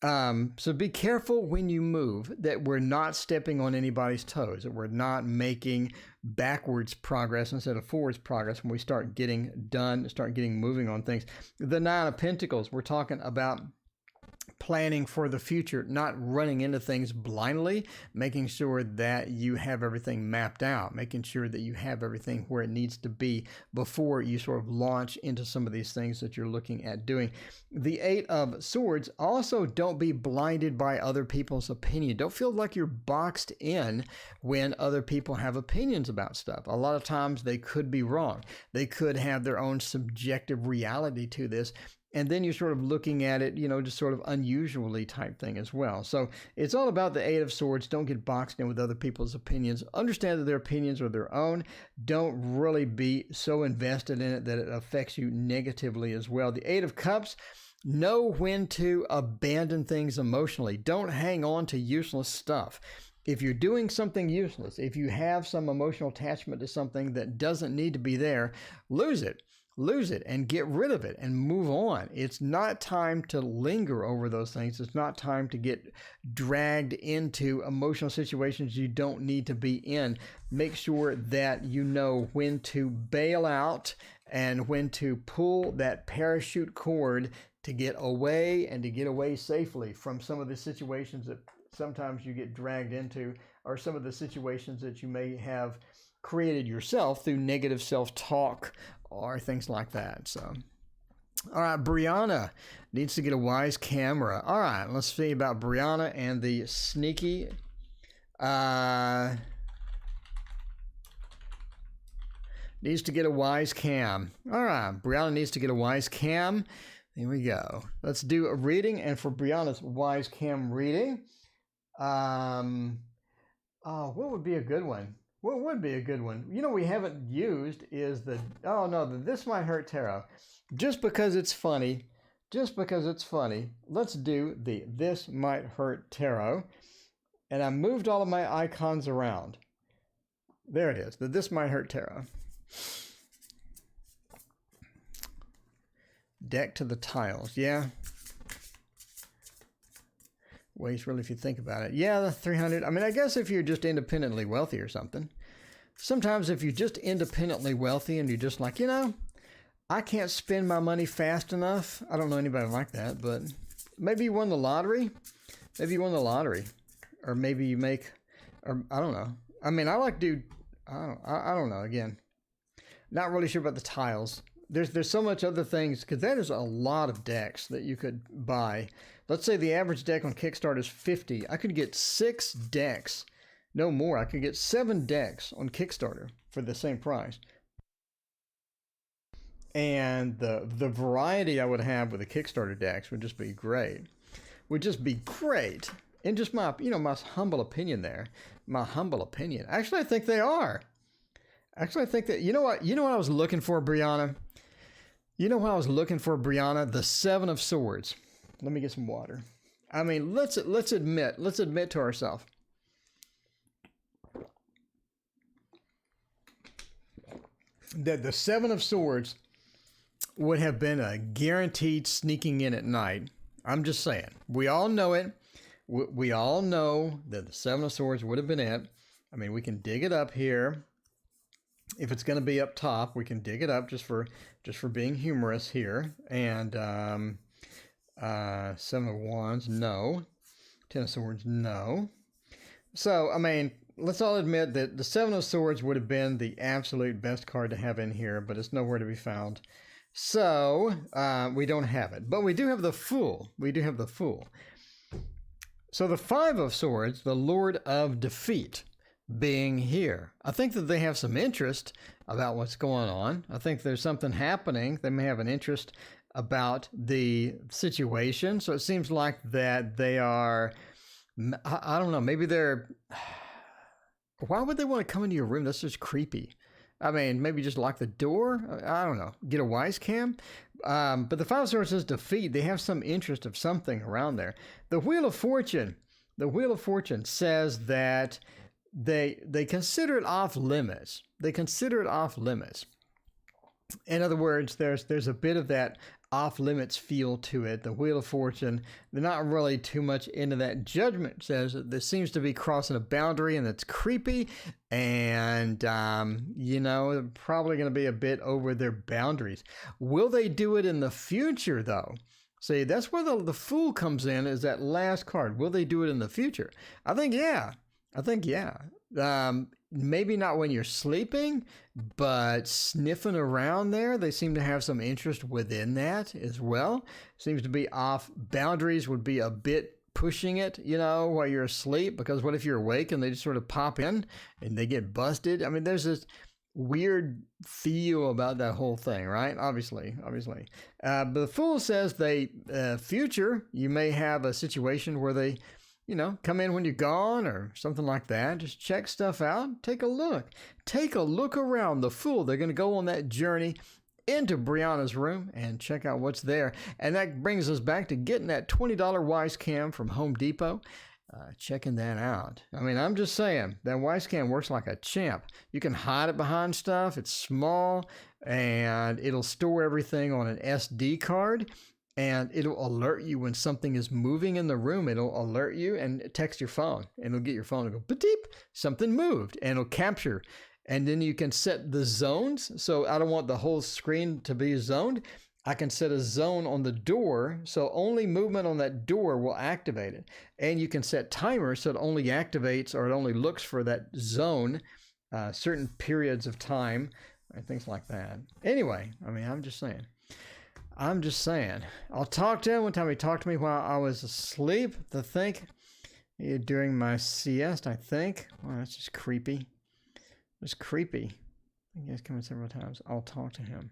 So be careful when you move, that we're not stepping on anybody's toes, that we're not making backwards progress instead of forwards progress when we start getting done, start getting moving on things. The Nine of Pentacles, we're talking about planning for the future, not running into things blindly, making sure that you have everything mapped out, making sure that you have everything where it needs to be before you sort of launch into some of these things that you're looking at doing. The Eight of Swords, also don't be blinded by other people's opinion. Don't feel like you're boxed in when other people have opinions about stuff. A lot of times they could be wrong. They could have their own subjective reality to this. And then you're sort of looking at it, just sort of unusually type thing as well. So it's all about the Eight of Swords. Don't get boxed in with other people's opinions. Understand that their opinions are their own. Don't really be so invested in it that it affects you negatively as well. The Eight of Cups, know when to abandon things emotionally. Don't hang on to useless stuff. If you're doing something useless, if you have some emotional attachment to something that doesn't need to be there, lose it. Lose it and get rid of it and move on. It's not time to linger over those things. It's not time to get dragged into emotional situations you don't need to be in. Make sure that you know when to bail out and when to pull that parachute cord to get away, and to get away safely from some of the situations that sometimes you get dragged into, or some of the situations that you may have created yourself through negative self-talk or things like that. So, all right, Brianna needs to get a wise camera. All right, let's see about Brianna and the sneaky. Needs to get a wise cam. All right, Brianna needs to get a wise cam. Here we go. Let's do a reading, and for Brianna's wise cam reading, what would be a good one? What would be a good one? We haven't used is the This Might Hurt Tarot. Just because it's funny, let's do the This Might Hurt Tarot. And I moved all of my icons around. There it is, the This Might Hurt Tarot. Deck to the tiles, yeah. Waste, really, if you think about it. Yeah, the 300. I mean, I guess if you're just independently wealthy or something. Sometimes if you're just independently wealthy and you're just like, I can't spend my money fast enough. I don't know anybody like that, but maybe you won the lottery. Or maybe you make, or I don't know. I mean, I don't know. Again, not really sure about the tiles. There's so much other things, because that is a lot of decks that you could buy. Let's say the average deck on Kickstarter is 50. I could get 6 decks, no more. I could get 7 decks on Kickstarter for the same price. And the variety I would have with the Kickstarter decks would just be great. And just my humble opinion there. Actually, I think they are. Actually, I think that, you know what I was looking for, Brianna? The Seven of Swords. Let me get some water. I mean, let's admit to ourselves. That the Seven of Swords would have been a guaranteed sneaking in at night. I'm just saying. We all know it. We all know that the Seven of Swords would have been it. I mean, we can dig it up here. If it's going to be up top, we can dig it up just for being humorous here. And Seven of Wands, no. Ten of Swords, no. So, I mean, let's all admit that the Seven of Swords would have been the absolute best card to have in here, but it's nowhere to be found. So, we don't have it. But we do have the Fool. So the Five of Swords, the Lord of Defeat, being here. I think that they have some interest about what's going on. I think there's something happening. They may have an interest about the situation. So it seems like that they are, I don't know, maybe they're, why would they want to come into your room? That's just creepy. I mean, maybe just lock the door. I don't know. Get a wise cam. But the Five of Swords says defeat. They have some interest of something around there. The Wheel of Fortune. The Wheel of Fortune says that they consider it off limits. They consider it off limits. In other words, there's a bit of that off limits feel to it. The Wheel of Fortune, they're not really too much into that. Judgment says that this seems to be crossing a boundary and it's creepy, and you know, they're probably going to be a bit over their boundaries. Will they do it in the future though? See, that's where the Fool comes in, is that last card. Will they do it in the future? I think yeah. Maybe not when you're sleeping, but sniffing around there, they seem to have some interest within that as well. Seems to be off boundaries, would be a bit pushing it, you know, while you're asleep, because what if you're awake and they just sort of pop in and they get busted? I mean, there's this weird feel about that whole thing, right? Obviously. But the Fool says future, you may have a situation where they, you know, come in when you're gone or something like that. Just check stuff out. Take a look. Take a look around. The Fool, they're going to go on that journey into Brianna's room and check out what's there. And that brings us back to getting that $20 Wise Cam from Home Depot. Checking that out. I mean, I'm just saying, that Wise Cam works like a champ. You can hide it behind stuff. It's small, and it'll store everything on an SD card. And it'll alert you when something is moving in the room. It'll alert you and text your phone. And it'll get your phone to go, beep, something moved. And it'll capture. And then you can set the zones. So I don't want the whole screen to be zoned. I can set a zone on the door. So only movement on that door will activate it. And you can set timers so it only activates, or it only looks for that zone certain periods of time. And things like that. Anyway, I mean, I'm just saying. I'll talk to him. One time he talked to me while I was asleep, during my siesta, I think. Wow, that's just creepy. It's creepy. He has come in several times. I'll talk to him.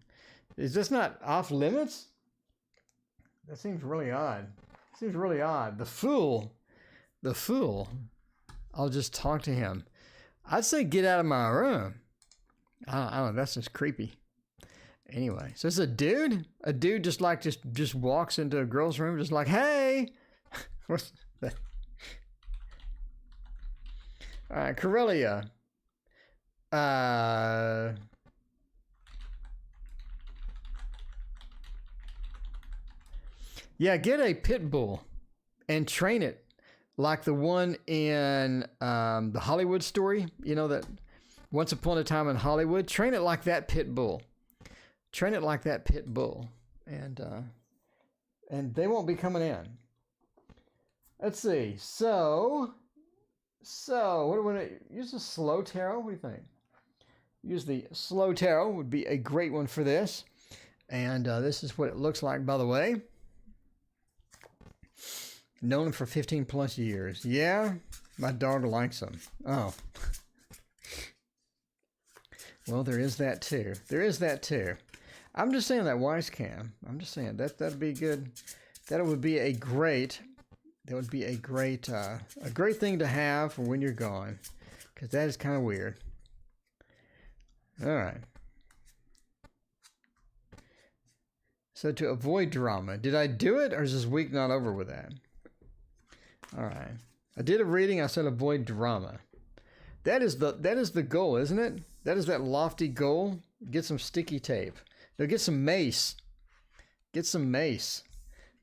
Is this not off limits? That seems really odd. The Fool. I'll just talk to him. I'd say get out of my room. I don't know. That's just creepy. Anyway, so it's a dude just walks into a girl's room, just like, hey, what's that? All right, Corellia. Yeah, get a pit bull and train it like the one in the Hollywood story. You know, that Once Upon a Time in Hollywood. Train it like that pit bull. And they won't be coming in. Let's see. So what do we want to use? The slow tarot? What do you think? Use the slow tarot would be a great one for this. And this is what it looks like, by the way. Known them for 15 plus years. Yeah, my daughter likes them. Oh. Well, there is that too. I'm just saying that Wise Cam. I'm just saying that'd be good. That would be a great thing to have for when you're gone, because that is kind of weird. All right. So to avoid drama, did I do it, or is this week not over with that? All right. I did a reading. I said avoid drama. That is the goal, isn't it? That is that lofty goal. Get some sticky tape. No, get some mace.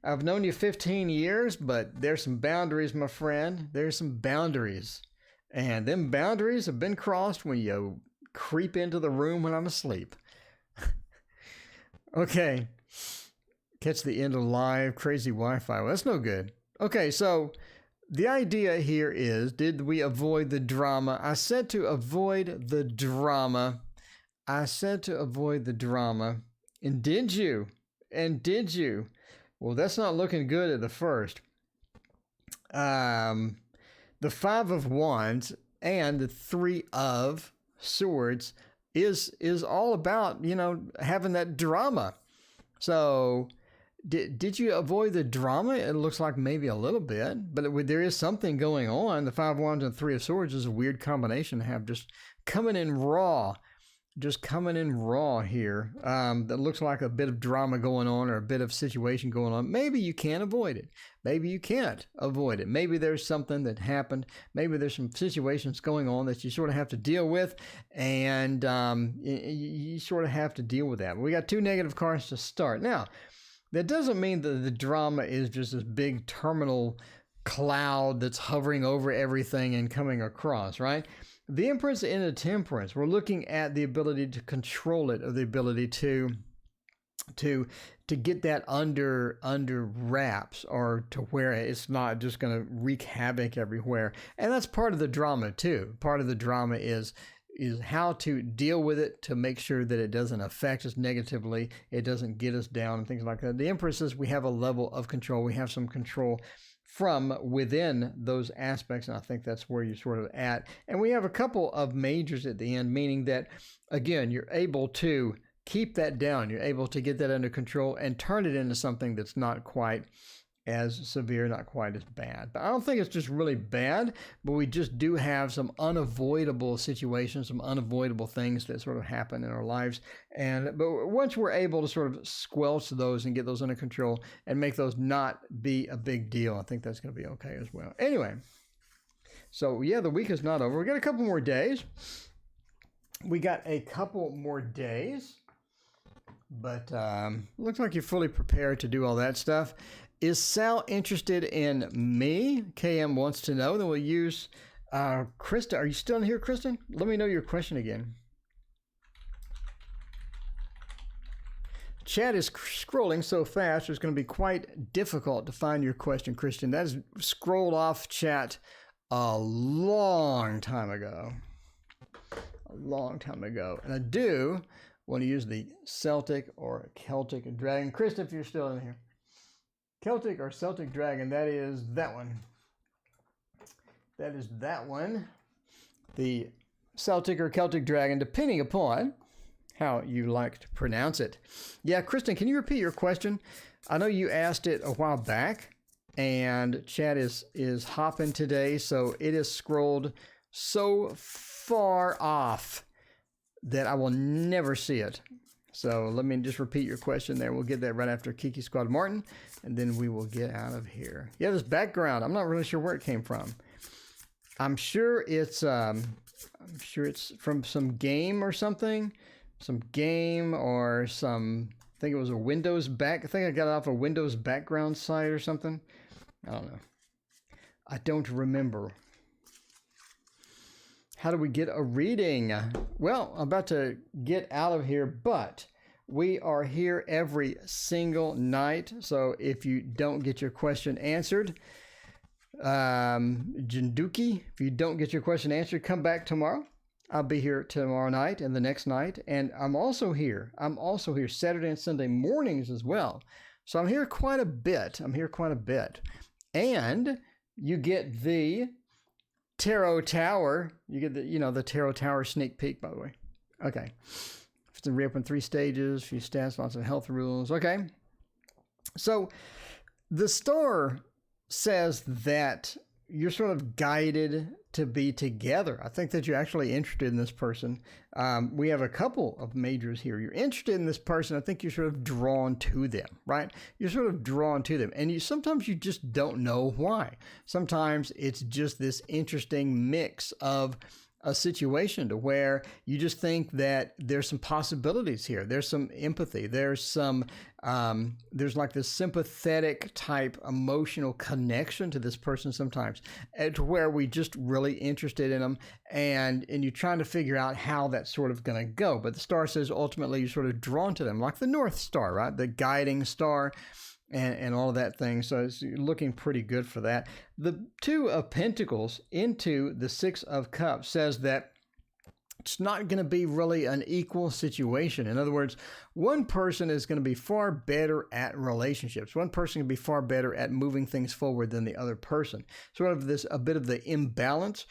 I've known you 15 years, but there's some boundaries, my friend. There's some boundaries. And them boundaries have been crossed when you creep into the room when I'm asleep. Okay. Catch the end of live. Crazy Wi-Fi. Well, that's no good. Okay, so the idea here is, did we avoid the drama? I said to avoid the drama. And did you? Well, that's not looking good at the first. The Five of Wands and the Three of Swords is all about, having that drama. So Did you avoid the drama? It looks like maybe a little bit, but there is something going on. The Five of Wands and Three of Swords is a weird combination to have, just coming in raw here. That looks like a bit of drama going on, or a bit of situation going on. Maybe you can avoid it. Maybe you can't avoid it. Maybe there's something that happened. Maybe there's some situations going on that you sort of have to deal with, and you sort of have to deal with that. We got two negative cards to start. Now, that doesn't mean that the drama is just this big terminal cloud that's hovering over everything and coming across, right? The Empress in the Temperance, we're looking at the ability to control it, or the ability to get that under wraps, or to where it's not just going to wreak havoc everywhere. And that's part of the drama too. Part of the drama is how to deal with it, to make sure that it doesn't affect us negatively, it doesn't get us down, and things like that. The Empress says we have a level of control. We have some control from within those aspects, and I think that's where you're sort of at. And we have a couple of majors at the end, meaning that, again, you're able to keep that down. You're able to get that under control and turn it into something that's not quite as severe, not quite as bad. But I don't think it's just really bad, but we just do have some unavoidable situations, some unavoidable things that sort of happen in our lives. But once we're able to sort of squelch those and get those under control and make those not be a big deal, I think that's going to be okay as well. Anyway, so yeah, the week is not over. We got a couple more days. But looks like you're fully prepared to do all that stuff. Is Sal interested in me? KM wants to know. Then we'll use Krista. Are you still in here, Kristen? Let me know your question again. Chat is scrolling so fast, it's going to be quite difficult to find your question, Christian. That is scrolled off chat a long time ago. And I do want to use the Celtic or Celtic dragon. Krista, if you're still in here. Celtic or Celtic dragon, that is that one. The Celtic or Celtic dragon, depending upon how you like to pronounce it. Yeah, Kristen, can you repeat your question? I know you asked it a while back, and chat is hopping today, so it is scrolled so far off that I will never see it. So let me just repeat your question there. We'll get that right after Kiki Squad Martin, and then we will get out of here. Yeah, this background, I'm not really sure where it came from. I'm sure it's from some game or something. I think it was a Windows I think I got it off a Windows background site or something. I don't know. I don't remember. How do we get a reading? Well, I'm about to get out of here, but we are here every single night. So if you don't get your question answered, Jinduki, if you don't get your question answered, come back tomorrow. I'll be here tomorrow night and the next night. And I'm also here Saturday and Sunday mornings as well. So I'm here quite a bit. And you get the Tarot Tower. You get the Tarot Tower sneak peek, by the way. Okay. It's to reopen 3 stages, few stats, lots of health rules. Okay. So the star says that you're sort of guided to be together. I think that you're actually interested in this person. We have a couple of majors here. You're interested in this person. I think you're sort of drawn to them, right? You're sort of drawn to them. And sometimes you just don't know why. Sometimes it's just this interesting mix of a situation to where you just think that there's some possibilities here. There's some empathy. There's like this sympathetic type emotional connection to this person sometimes, to where we just really interested in them, and you're trying to figure out how that's sort of going to go. But the star says ultimately you're sort of drawn to them, like the North Star, right? The guiding star. And all of that thing. So it's looking pretty good for that. The 2 of Pentacles into the 6 of Cups says that it's not going to be really an equal situation. In other words, one person is going to be far better at relationships. One person can be far better at moving things forward than the other person. Sort of a bit of the imbalance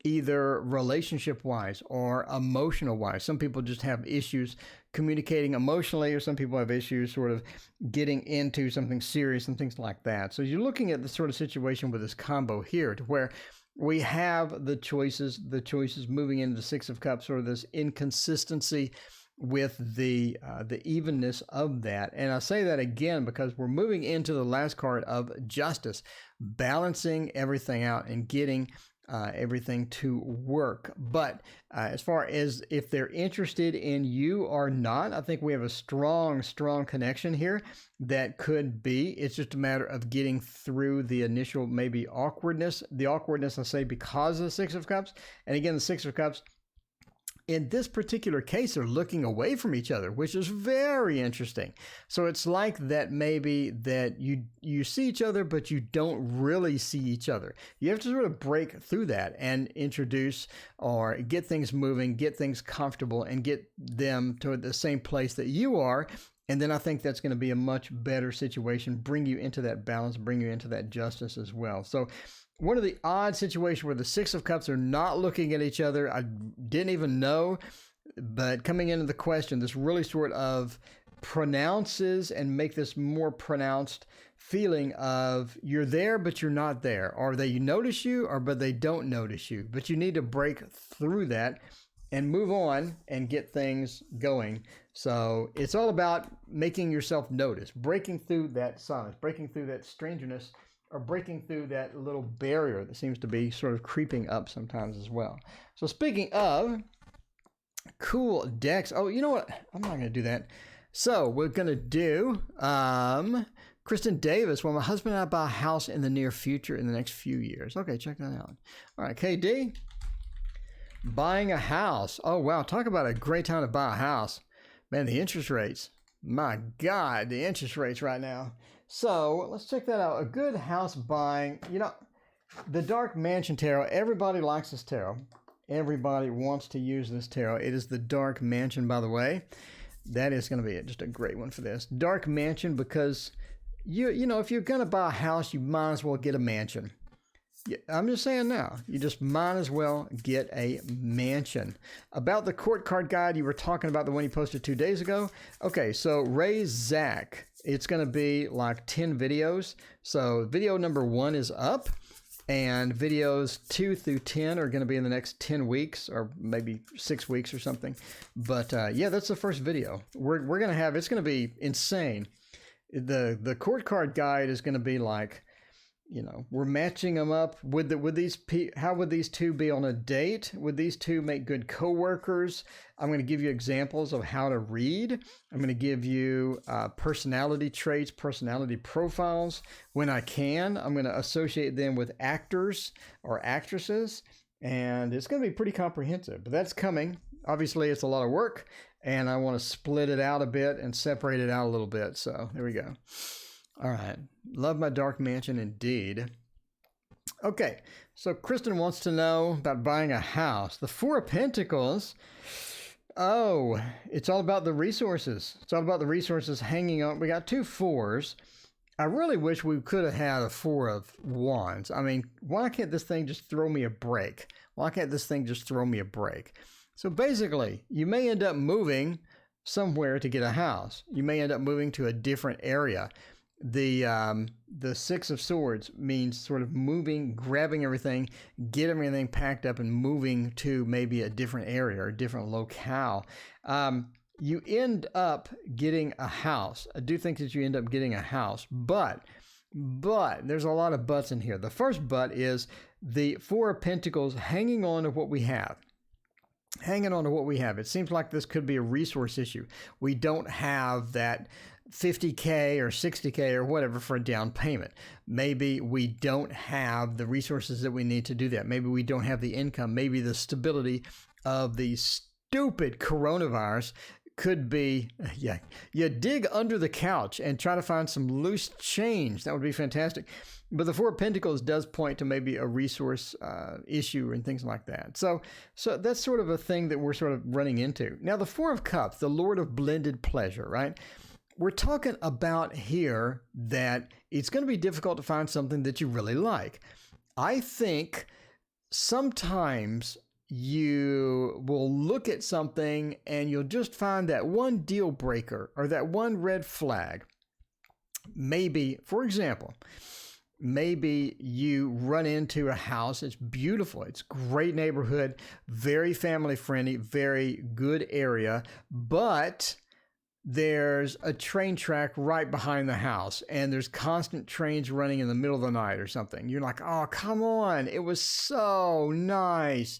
either relationship-wise or emotional-wise. Some people just have issues communicating emotionally, or some people have issues sort of getting into something serious and things like that. So you're looking at the sort of situation with this combo here, to where we have the choices moving into the Six of Cups, or this inconsistency with the evenness of that. And I say that again because we're moving into the last card of Justice, balancing everything out and getting everything to work. But as far as if they're interested in you or not, I think we have a strong connection here that could be. It's just a matter of getting through the initial maybe awkwardness. The awkwardness, I say, because of the Six of Cups. And again, the Six of Cups, in this particular case, are looking away from each other, which is very interesting. So it's like that maybe that you see each other, but you don't really see each other. You have to sort of break through that and introduce or get things moving, get things comfortable, and get them to the same place that you are. And then I think that's going to be a much better situation, bring you into that balance, bring you into that justice as well. So one of the odd situations where the Six of Cups are not looking at each other, I didn't even know, but coming into the question, this really sort of pronounces and make this more pronounced feeling of you're there, but you're not there, or they notice you, or but they don't notice you, but you need to break through that and move on and get things going. So it's all about making yourself notice, breaking through that silence, breaking through that strangeness, or breaking through that little barrier that seems to be sort of creeping up sometimes as well. So speaking of cool decks, oh, you know what? I'm not going to do that. So we're going to do Kristen Davis. Well, my husband and I buy a house in the near future in the next few years. Okay, check that out. All right, KD. Buying a house. Oh, wow. Talk about a great time to buy a house. Man, the interest rates. My God, the interest rates right now. So let's check that out. A good house buying. You know, the Dark Mansion Tarot. Everybody likes this tarot. Everybody wants to use this tarot. It is the Dark Mansion, by the way. That is going to be just a great one for this. Dark Mansion, because, you know, if you're going to buy a house, you might as well get a mansion. I'm just saying now, you just might as well get a mansion. About the court card guide, you were talking about the one you posted 2 days ago. Okay, so Ray Zach, it's going to be like 10 videos. So video number 1 is up, and videos 2 through 10 are going to be in the next 10 weeks or maybe 6 weeks or something. But yeah, that's the first video. We're going to have, it's going to be insane. The court card guide is going to be like, you know, we're matching them up with these. How would these two be on a date? Would these two make good coworkers? I'm going to give you examples of how to read. I'm going to give you personality traits, personality profiles when I can. I'm going to associate them with actors or actresses, and it's going to be pretty comprehensive. But that's coming. Obviously, it's a lot of work, and I want to split it out a bit and separate it out a little bit. So there we go. All right. Love my Dark Mansion indeed. Okay. So Kristen wants to know about buying a house. The Four of Pentacles. Oh, it's all about the resources. It's all about the resources hanging on. We got 2 4s. I really wish we could have had a 4 of Wands. I mean, why can't this thing just throw me a break? Why can't this thing just throw me a break? So basically, you may end up moving somewhere to get a house. You may end up moving to a different area. The 6 of Swords means sort of moving, grabbing everything, get everything packed up and moving to maybe a different area or a different locale. You end up getting a house. I do think that you end up getting a house, but there's a lot of buts in here. The first but is the 4 of Pentacles hanging on to what we have. Hanging on to what we have. It seems like this could be a resource issue. We don't have that $50K or $60K or whatever for a down payment. Maybe we don't have the resources that we need to do that. Maybe we don't have the income. Maybe the stability of the stupid coronavirus could be, yeah, you dig under the couch and try to find some loose change. That would be fantastic. But the 4 of Pentacles does point to maybe a resource issue and things like that. So that's sort of a thing that we're sort of running into. Now, the 4 of Cups, the Lord of Blended Pleasure, right? We're talking about here that it's going to be difficult to find something that you really like. I think sometimes you will look at something and you'll just find that one deal breaker or that one red flag. Maybe, for example, maybe you run into a house. It's beautiful. It's great neighborhood, very family friendly, very good area, but there's a train track right behind the house and there's constant trains running in the middle of the night or something. You're like, oh, come on. It was so nice.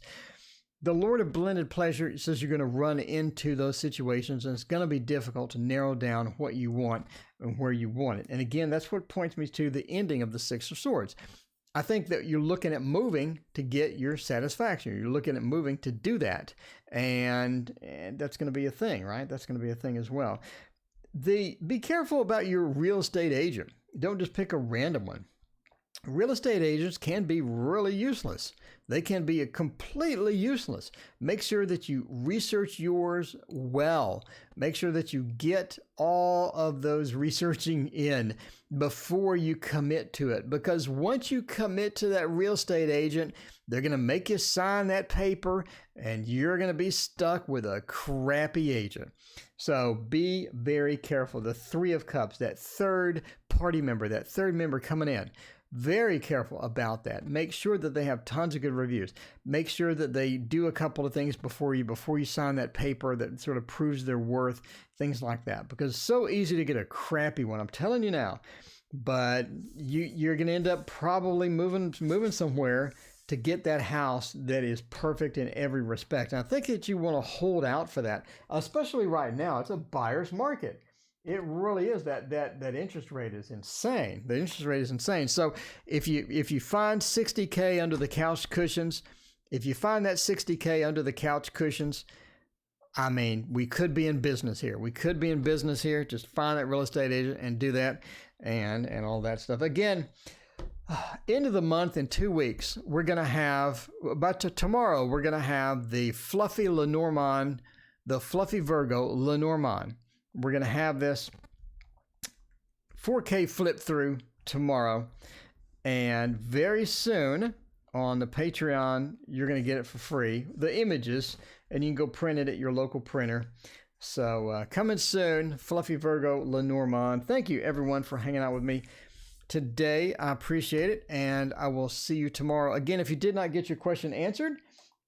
The Lord of Blended Pleasure says you're going to run into those situations, and it's going to be difficult to narrow down what you want and where you want it. And again, that's what points me to the ending of the Six of Swords. I think that you're looking at moving to get your satisfaction. You're looking at moving to do that. And that's going to be a thing, right? That's going to be a thing as well. Be careful about your real estate agent. Don't just pick a random one. Real estate agents can be really useless. They can be completely useless. Make sure that you research yours well. Make sure that you get all of those researching in before you commit to it. Because once you commit to that real estate agent, they're going to make you sign that paper and you're going to be stuck with a crappy agent. So be very careful. The Three of Cups, that third party member, that third member coming in. Very careful about that. Make sure that they have tons of good reviews. Make sure that they do a couple of things before you sign that paper that sort of proves their worth, things like that. Because it's so easy to get a crappy one, I'm telling you now. But you're going to end up probably moving somewhere to get that house that is perfect in every respect. And I think that you want to hold out for that, especially right now. It's a buyer's market. It really is. That interest rate is insane. The interest rate is insane. So if you find $60K under the couch cushions, if you find that $60K under the couch cushions, I mean, we could be in business here. We could be in business here. Just find that real estate agent and do that and all that stuff. Again, end of the month in 2 weeks, we're going to have, tomorrow, we're going to have the fluffy Lenormand, the fluffy Virgo Lenormand. We're going to have this 4K flip through tomorrow. And very soon on the Patreon, you're going to get it for free, the images, and you can go print it at your local printer. So coming soon, Fluffy Virgo Lenormand. Thank you, everyone, for hanging out with me today. I appreciate it, and I will see you tomorrow. Again, if you did not get your question answered,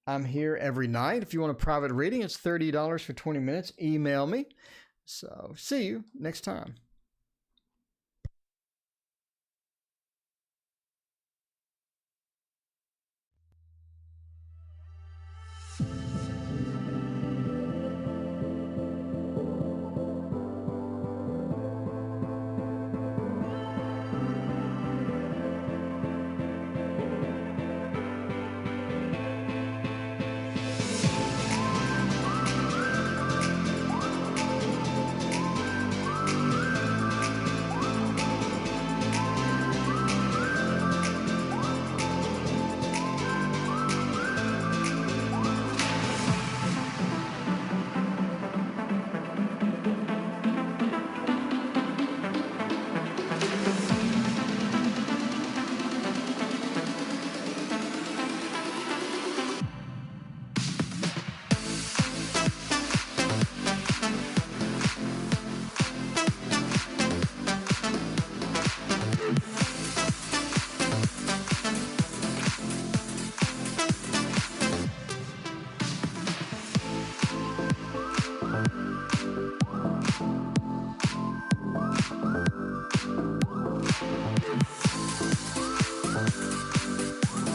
I'm here every night. If you want a private reading, it's $30 for 20 minutes. Email me. So see you next time.